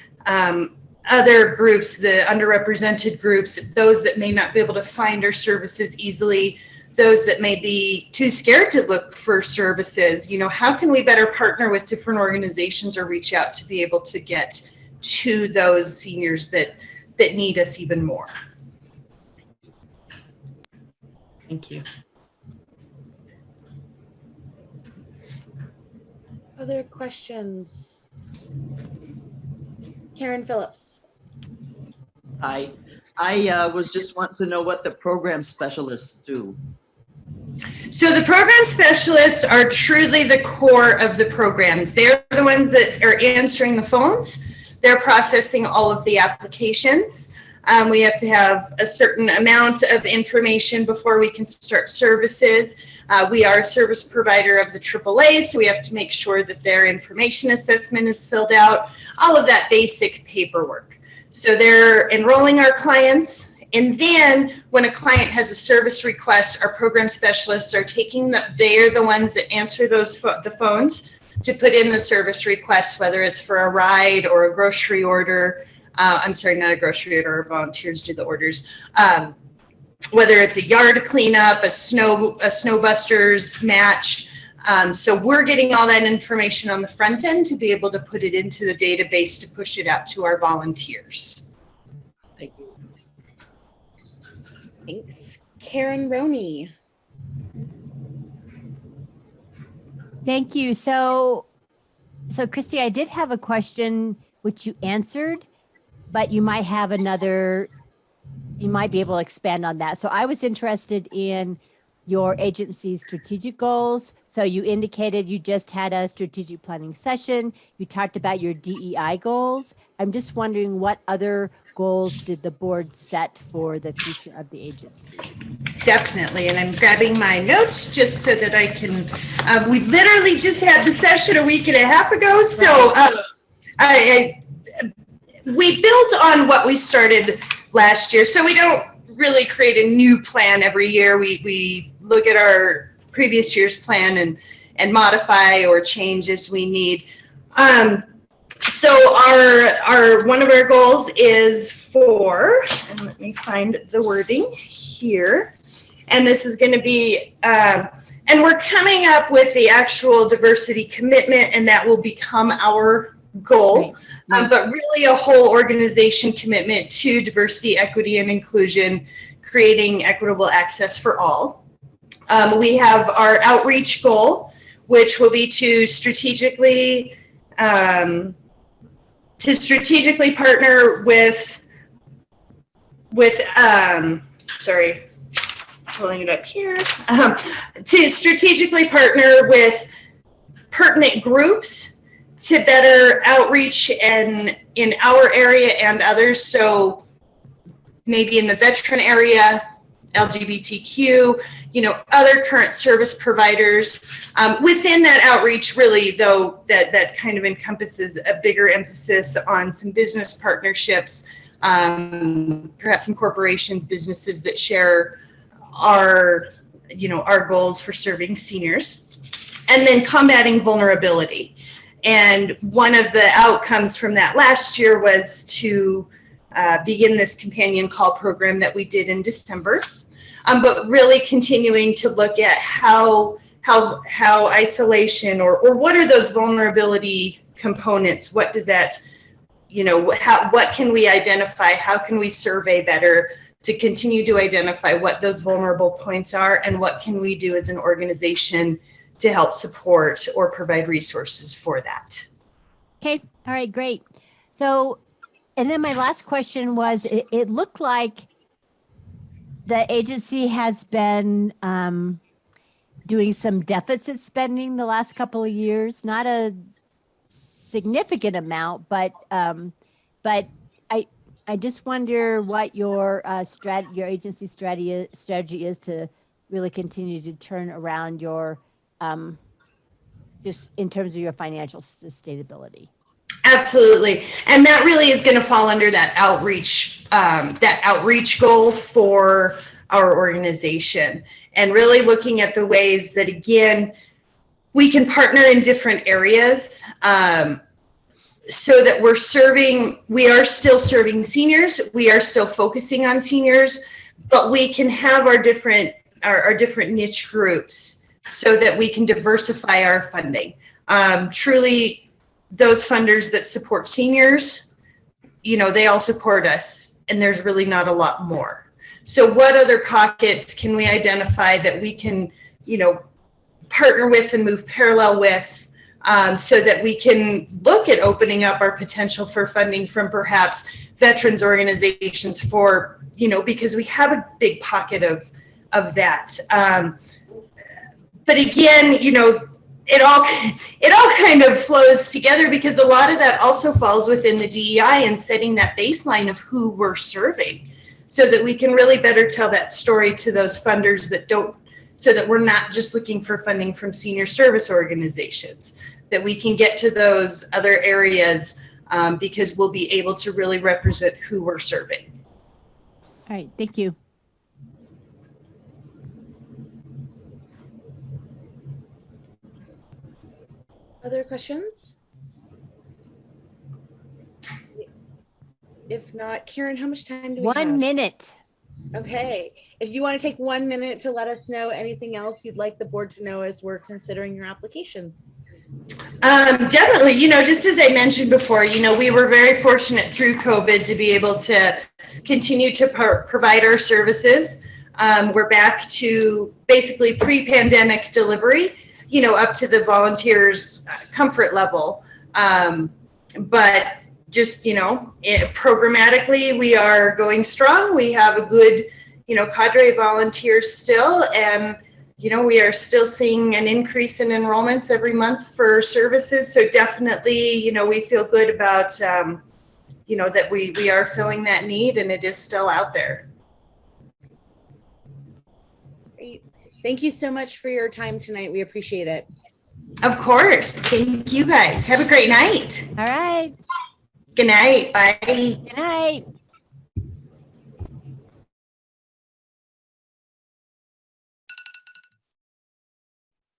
other groups, the underrepresented groups, those that may not be able to find our services easily, those that may be too scared to look for services. You know, how can we better partner with different organizations or reach out to be able to get to those seniors that need us even more? Thank you. Other questions? Karen Phillips. Hi, I was just wanting to know what the program specialists do. So the program specialists are truly the core of the programs. They're the ones that are answering the phones. They're processing all of the applications. We have to have a certain amount of information before we can start services. We are a service provider of the AAA, so we have to make sure that their information assessment is filled out, all of that basic paperwork. So they're enrolling our clients And then when a client has a service request, our program specialists are they're the ones that answer the phones to put in the service request, whether it's for a ride or a grocery order. I'm sorry, not a grocery order, our volunteers do the orders. Whether it's a yard cleanup, a snowbusters match. So we're getting all that information on the front end to be able to put it into the database to push it out to our volunteers. Thank you. Thanks. Karen Roney. Thank you. So Christy, I did have a question which you answered, but you might have another, you might be able to expand on that. So I was interested in your agency's strategic goals. So you indicated you just had a strategic planning session. You talked about your DEI goals. I'm just wondering what other goals did the board set for the future of the agency? Definitely, and I'm grabbing my notes just so that I can, we literally just had the session a week and a half ago, so we built on what we started last year, so we don't really create a new plan every year. We look at our previous year's plan and modify or change as we need. So our one of our goals is and let me find the wording here, and this is going to be, and we're coming up with the actual diversity commitment, and that will become our goal, but really a whole organization commitment to diversity, equity, and inclusion, creating equitable access for all. We have our outreach goal, which will be to strategically partner with sorry, pulling it up here, to strategically partner with pertinent groups to better outreach in our area and others. So maybe in the veteran area, LGBTQ, other current service providers. Within that outreach, really, though, that kind of encompasses a bigger emphasis on some business partnerships, perhaps some corporations, businesses that share our goals for serving seniors, and then combating vulnerability. And one of the outcomes from that last year was to begin this companion call program that we did in December, but really continuing to look at how isolation or what are those vulnerability components? What does that, what can we identify? How can we survey better to continue to identify what those vulnerable points are, and what can we do as an organization to help support or provide resources for that? Okay, all right, great. So, and then my last question was, it looked like the agency has been doing some deficit spending the last couple of years, not a significant amount, but I just wonder what your agency strategy is to really continue to turn around your just in terms of your financial sustainability. Absolutely, and that really is going to fall under that outreach goal for our organization, and really looking at the ways that, again, we can partner in different areas, so that we are still serving seniors, we are still focusing on seniors, but we can have our different niche groups so that we can diversify our funding. Truly, those funders that support seniors, they all support us, and there's really not a lot more. So what other pockets can we identify that we can, partner with and move parallel with, so that we can look at opening up our potential for funding from perhaps veterans organizations for, because we have a big pocket of that. But again, it all kind of flows together, because a lot of that also falls within the DEI and setting that baseline of who we're serving, so that we can really better tell that story to those funders that don't, so that we're not just looking for funding from senior service organizations, that we can get to those other areas, because we'll be able to really represent who we're serving. All right, thank you. Other questions? If not, Karen, how much time do we have? 1 minute. Okay, if you want to take 1 minute to let us know anything else you'd like the board to know as we're considering your application. Definitely, just as I mentioned before, we were very fortunate through COVID to be able to continue to provide our services. We're back to basically pre-pandemic delivery, up to the volunteers' comfort level. But just, programmatically, we are going strong. We have a good, cadre of volunteers still, and we are still seeing an increase in enrollments every month for services. So definitely, we feel good about, that we are filling that need and it is still out there. Great. Thank you so much for your time tonight. We appreciate it. Of course. Thank you guys. Have a great night. All right. Good night. Bye. Good night.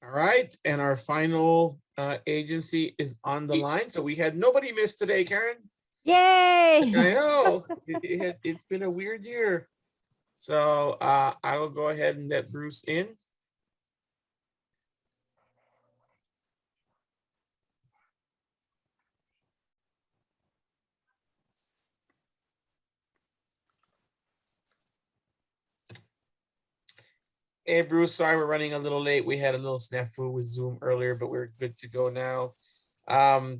All right, and our final agency is on the line. So we had nobody miss today, Karen. Yay! I know it's been a weird year. So I will go ahead and let Bruce in. Hey, Bruce, sorry we're running a little late. We had a little snafu with Zoom earlier, but we're good to go now.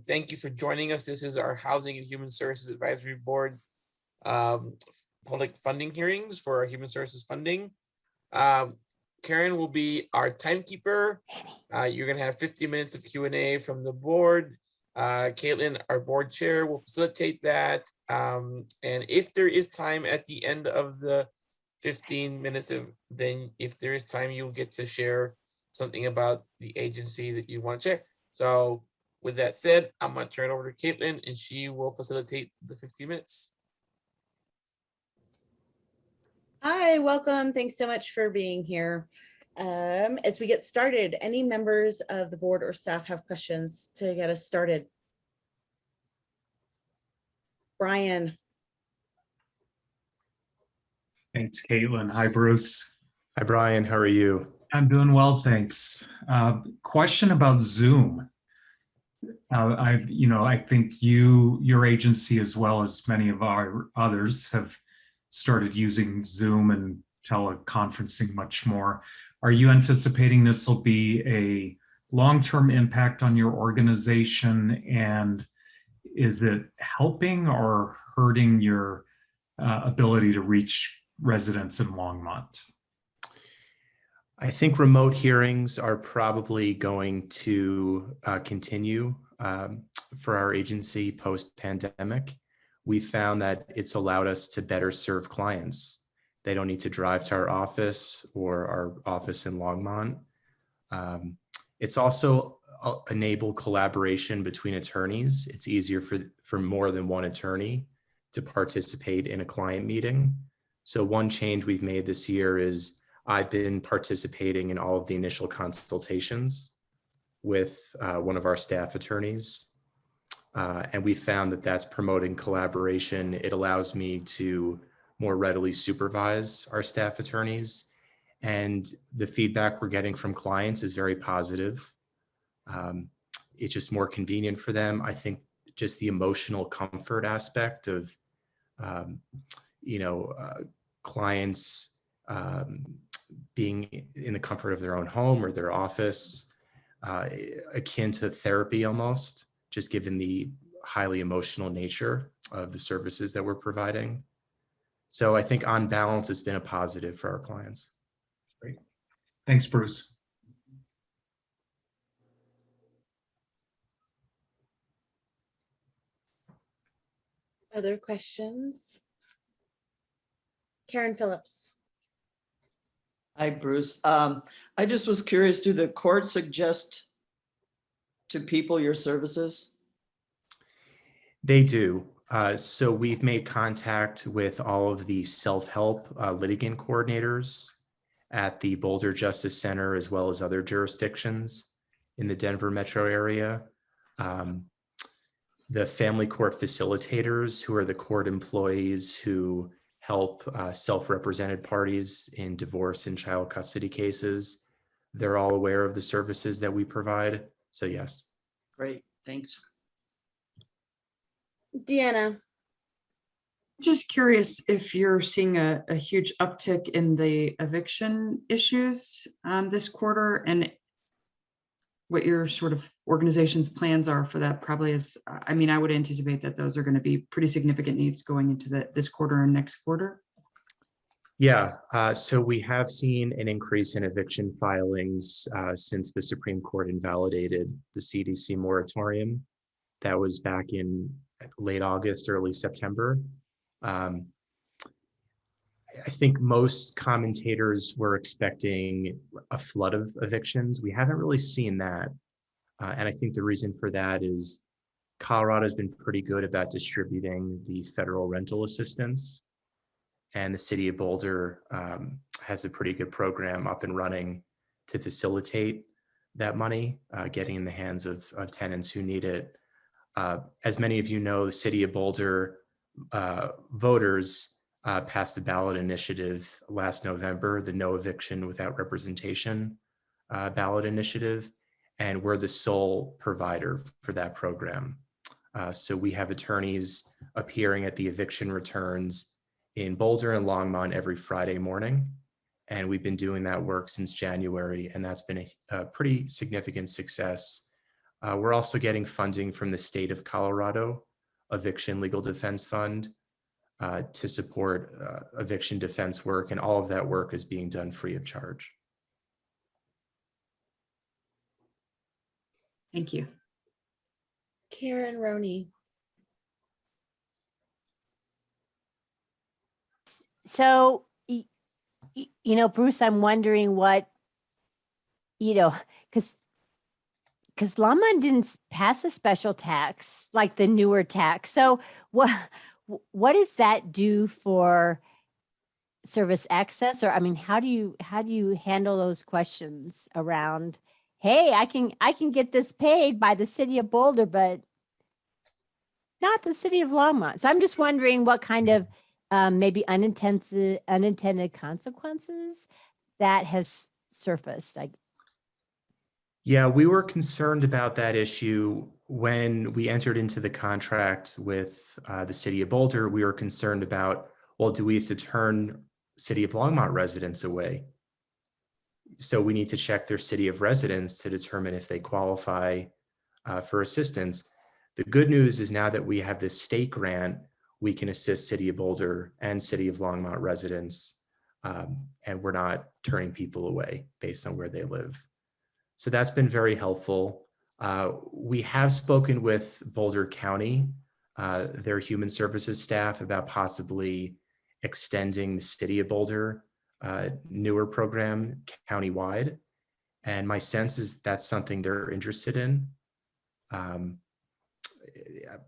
Thank you for joining us. This is our Housing and Human Services Advisory Board public funding hearings for our human services funding. Karen will be our timekeeper. You're gonna have 50 minutes of Q&A from the board. Caitlin, our board chair, will facilitate that. And if there is time at the end of the 15 minutes of, then if there is time, you'll get to share something about the agency that you want to share. So with that said, I'm going to turn it over to Caitlin and she will facilitate the 15 minutes. Hi, welcome. Thanks so much for being here. As we get started, any members of the board or staff have questions to get us started? Brian. Thanks, Caitlin. Hi, Bruce. Hi, Brian. How are you? I'm doing well, thanks. Question about Zoom. I think your agency, as well as many of our others, have started using Zoom and teleconferencing much more. Are you anticipating this will be a long-term impact on your organization? And is it helping or hurting your ability to reach residents in Longmont? I think remote hearings are probably going to continue for our agency post-pandemic. We found that it's allowed us to better serve clients. They don't need to drive to our office or our office in Longmont. It's also enabled collaboration between attorneys. It's easier for more than one attorney to participate in a client meeting. So one change we've made this year is I've been participating in all of the initial consultations with one of our staff attorneys. And we found that that's promoting collaboration. It allows me to more readily supervise our staff attorneys. And the feedback we're getting from clients is very positive. It's just more convenient for them. I think just the emotional comfort aspect of, clients being in the comfort of their own home or their office, akin to therapy almost, just given the highly emotional nature of the services that we're providing. So I think on balance, it's been a positive for our clients. Great. Thanks, Bruce. Other questions? Karen Phillips. Hi, Bruce. I just was curious, do the courts suggest to people your services? They do. So we've made contact with all of the self-help litigant coordinators at the Boulder Justice Center, as well as other jurisdictions in the Denver metro area. The family court facilitators, who are the court employees who help self-represented parties in divorce and child custody cases, they're all aware of the services that we provide. So yes. Great, thanks. Deanna. Just curious if you're seeing a huge uptick in the eviction issues this quarter, and what your sort of organization's plans are for that. Probably is, I mean, I would anticipate that those are going to be pretty significant needs going into this quarter and next quarter. Yeah, so we have seen an increase in eviction filings since the Supreme Court invalidated the CDC moratorium. That was back in late August, early September. I think most commentators were expecting a flood of evictions. We haven't really seen that. And I think the reason for that is Colorado's been pretty good about distributing the federal rental assistance. And the city of Boulder has a pretty good program up and running to facilitate that money, getting in the hands of tenants who need it. As many of you know, the city of Boulder voters passed the ballot initiative last November, the No Eviction Without Representation ballot initiative, and we're the sole provider for that program. So we have attorneys appearing at the eviction returns in Boulder and Longmont every Friday morning. And we've been doing that work since January, and that's been a pretty significant success. We're also getting funding from the state of Colorado Eviction Legal Defense Fund to support eviction defense work, and all of that work is being done free of charge. Thank you. Karen Roney. So, you know, Bruce, I'm wondering what, you know, because Longmont didn't pass a special tax like the newer tax. So what does that do for service access? Or, I mean, how do you handle those questions around, hey, I can get this paid by the city of Boulder, but not the city of Longmont. So I'm just wondering what kind of maybe unintended consequences that has surfaced. Yeah, we were concerned about that issue when we entered into the contract with the city of Boulder. We were concerned about, well, do we have to turn city of Longmont residents away? So we need to check their city of residence to determine if they qualify for assistance. The good news is now that we have this state grant, we can assist city of Boulder and city of Longmont residents, and we're not turning people away based on where they live. So that's been very helpful. We have spoken with Boulder County, their human services staff, about possibly extending the city of Boulder newer program countywide. And my sense is that's something they're interested in.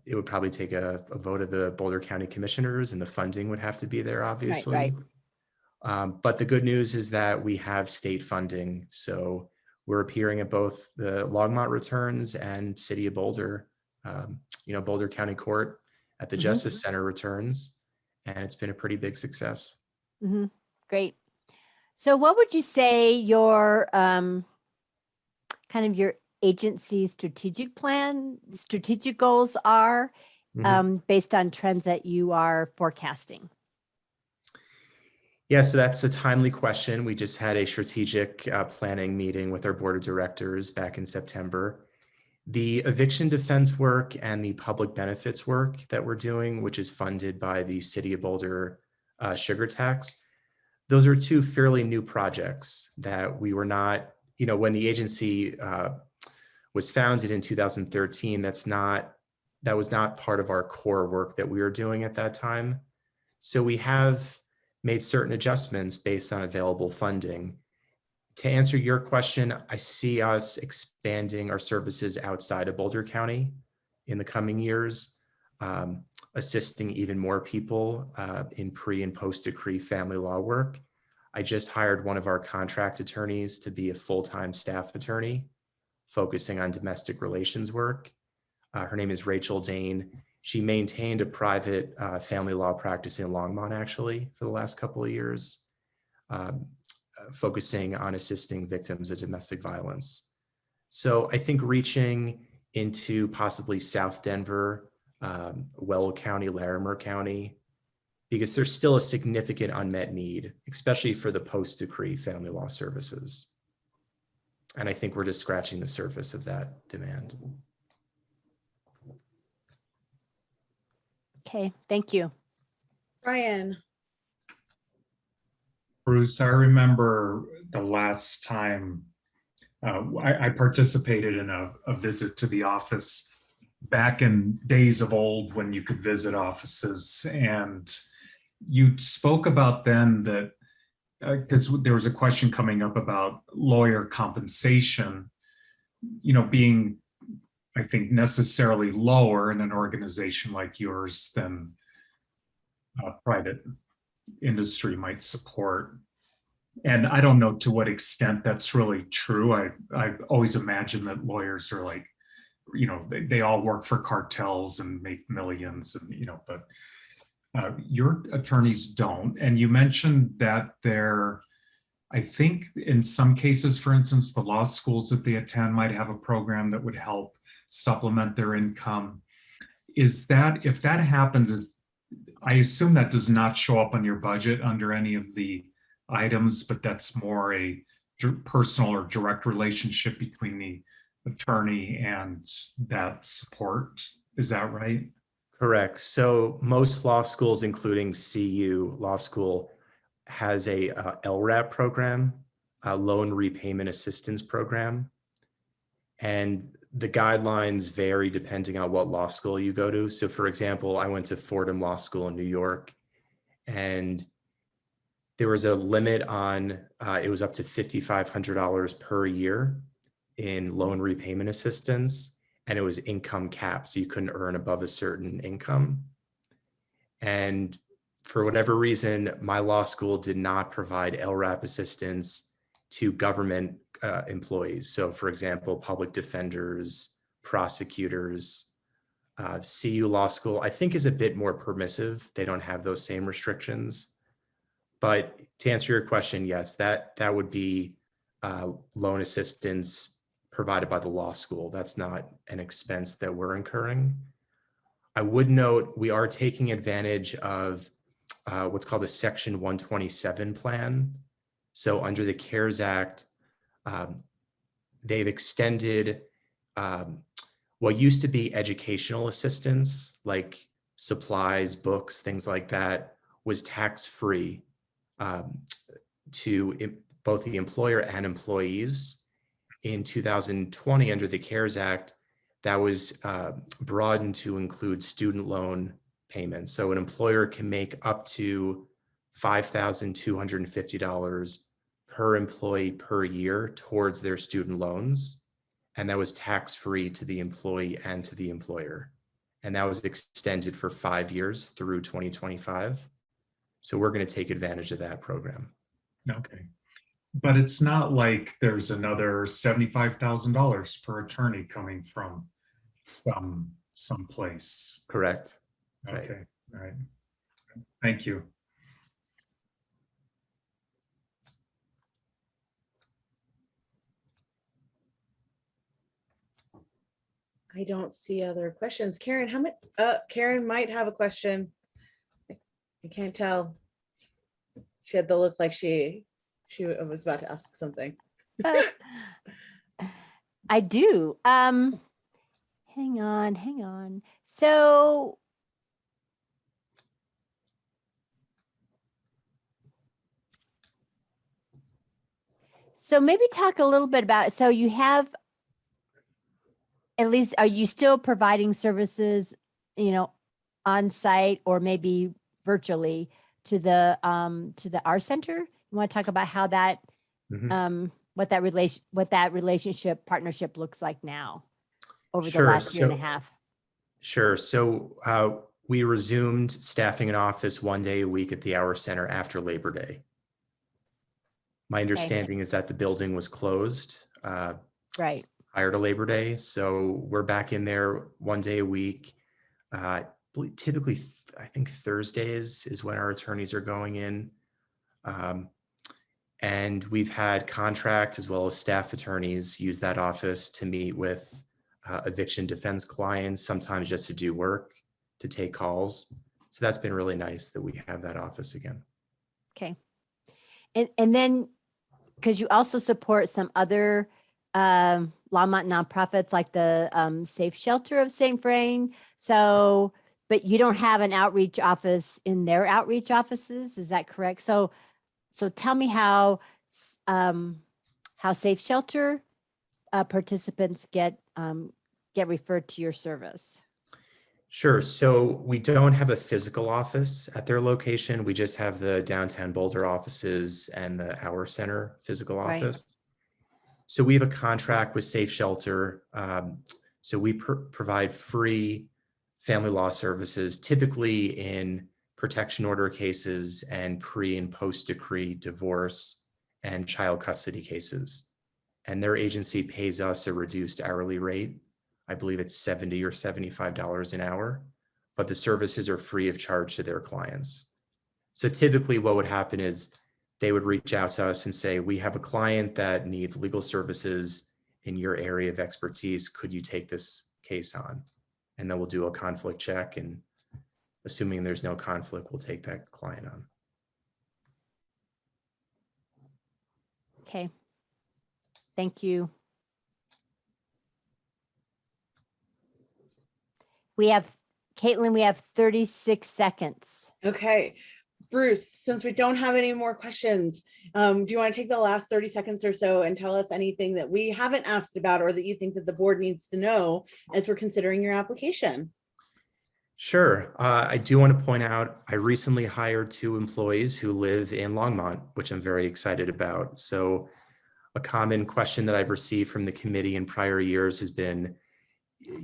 It would probably take a vote of the Boulder County Commissioners, and the funding would have to be there, obviously. Right. But the good news is that we have state funding. So we're appearing at both the Longmont returns and city of Boulder, Boulder County Court at the Justice Center returns. And it's been a pretty big success. Great. So what would you say your kind of your agency's strategic goals are based on trends that you are forecasting? Yeah, so that's a timely question. We just had a strategic planning meeting with our board of directors back in September. The eviction defense work and the public benefits work that we're doing, which is funded by the City of Boulder sugar tax, those are two fairly new projects that we were not, when the agency was founded in 2013, that was not part of our core work that we were doing at that time. So we have made certain adjustments based on available funding. To answer your question, I see us expanding our services outside of Boulder County in the coming years. assisting even more people in pre and post-decree family law work. I just hired one of our contract attorneys to be a full-time staff attorney, focusing on domestic relations work. Her name is Rachel Dane. She maintained a private family law practice in Longmont, actually, for the last couple of years, focusing on assisting victims of domestic violence. So I think reaching into possibly South Denver, Weld County, Larimer County, because there's still a significant unmet need, especially for the post-decree family law services. And I think we're just scratching the surface of that demand. Okay, thank you. Brian. Bruce, I remember the last time I participated in a visit to the office back in days of old when you could visit offices, and you spoke about then that because there was a question coming up about lawyer compensation, being, I think, necessarily lower in an organization like yours than a private industry might support. And I don't know to what extent that's really true. I always imagine that lawyers are like, they all work for cartels and make millions, and but your attorneys don't. And you mentioned that I think in some cases, for instance, the law schools that they attend might have a program that would help supplement their income. If that happens, I assume that does not show up on your budget under any of the items, but that's more a personal or direct relationship between the attorney and that support. Is that right? Correct. So most law schools, including CU Law School, has a LRAP program, a loan repayment assistance program. And the guidelines vary depending on what law school you go to. So for example, I went to Fordham Law School in New York, and there was a limit on, it was up to $5,500 per year in loan repayment assistance, and it was income capped, so you couldn't earn above a certain income. And for whatever reason, my law school did not provide LRAP assistance to government employees. So for example, public defenders, prosecutors. CU Law School, I think, is a bit more permissive. They don't have those same restrictions. But to answer your question, yes, that would be loan assistance provided by the law school. That's not an expense that we're incurring. I would note we are taking advantage of what's called a Section 127 plan. So under the CARES Act, they've extended what used to be educational assistance, like supplies, books, things like that, was tax-free to both the employer and employees. In 2020, under the CARES Act, that was broadened to include student loan payments. So an employer can make up to $5,250 per employee per year towards their student loans. And that was tax-free to the employee and to the employer. And that was extended for 5 years through 2025. So we're going to take advantage of that program. Okay. But it's not like there's another $75,000 per attorney coming from some place. Correct. Okay. All right. Thank you. I don't see other questions. Karen, how much? Karen might have a question. I can't tell. She had the look like she was about to ask something. I do. Hang on. So maybe talk a little bit about, so you have, at least, are you still providing services, on site or maybe virtually to the R Center? You want to talk about how that, what that relationship partnership looks like now over the last year and a half? Sure. So we resumed staffing an office 1 day a week at the Hour Center after Labor Day. My understanding is that the building was closed Right. prior to Labor Day. So we're back in there 1 day a week. Typically, I think Thursdays is when our attorneys are going in. And we've had contract as well as staff attorneys use that office to meet with eviction defense clients, sometimes just to do work, to take calls. So that's been really nice that we have that office again. Okay. And then, because you also support some other Longmont nonprofits like the Safe Shelter of St. Vrain. So, but you don't have an outreach office in their outreach offices, is that correct? So tell me how Safe Shelter participants get referred to your service. Sure. So we don't have a physical office at their location. We just have the downtown Boulder offices and the Hour Center physical office. So we have a contract with Safe Shelter. So we provide free family law services, typically in protection order cases and pre and post decree divorce and child custody cases. And their agency pays us a reduced hourly rate. I believe it's $70 or $75 an hour, but the services are free of charge to their clients. So typically what would happen is they would reach out to us and say, we have a client that needs legal services in your area of expertise. Could you take this case on? And then we'll do a conflict check, and assuming there's no conflict, we'll take that client on. Okay. Thank you. We have, Caitlin, we have 36 seconds. Okay. Bruce, since we don't have any more questions, do you want to take the last 30 seconds or so and tell us anything that we haven't asked about or that you think that the board needs to know as we're considering your application? Sure. I do want to point out, I recently hired 2 employees who live in Longmont, which I'm very excited about. So a common question that I've received from the committee in prior years has been,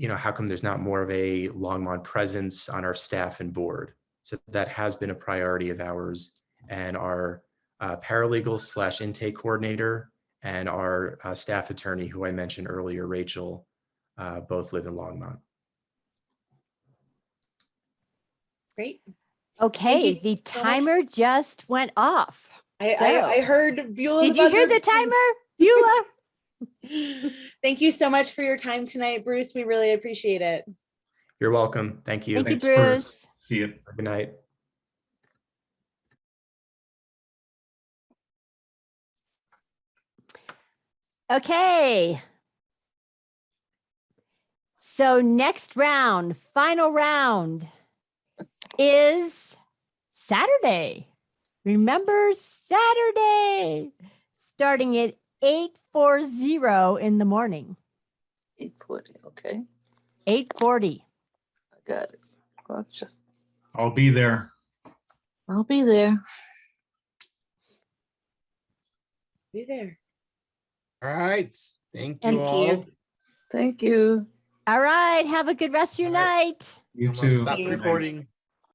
how come there's not more of a Longmont presence on our staff and board? So that has been a priority of ours, and our paralegal / intake coordinator and our staff attorney, who I mentioned earlier, Rachel, both live in Longmont. Great. Okay, the timer just went off. I heard Beulah. Did you hear the timer, Beulah? Thank you so much for your time tonight, Bruce. We really appreciate it. You're welcome. Thank you. Thank you, Bruce. See you. Good night. Okay. So next round, final round is Saturday. Remember Saturday, starting at 8:40 in the morning. 8:40, okay. 8:40. I got it. Gotcha. I'll be there. I'll be there. Be there. All right. Thank you Thank all. you. Thank you. All right. Have a good rest of your night. You I'm gonna too. stop Good night. recording.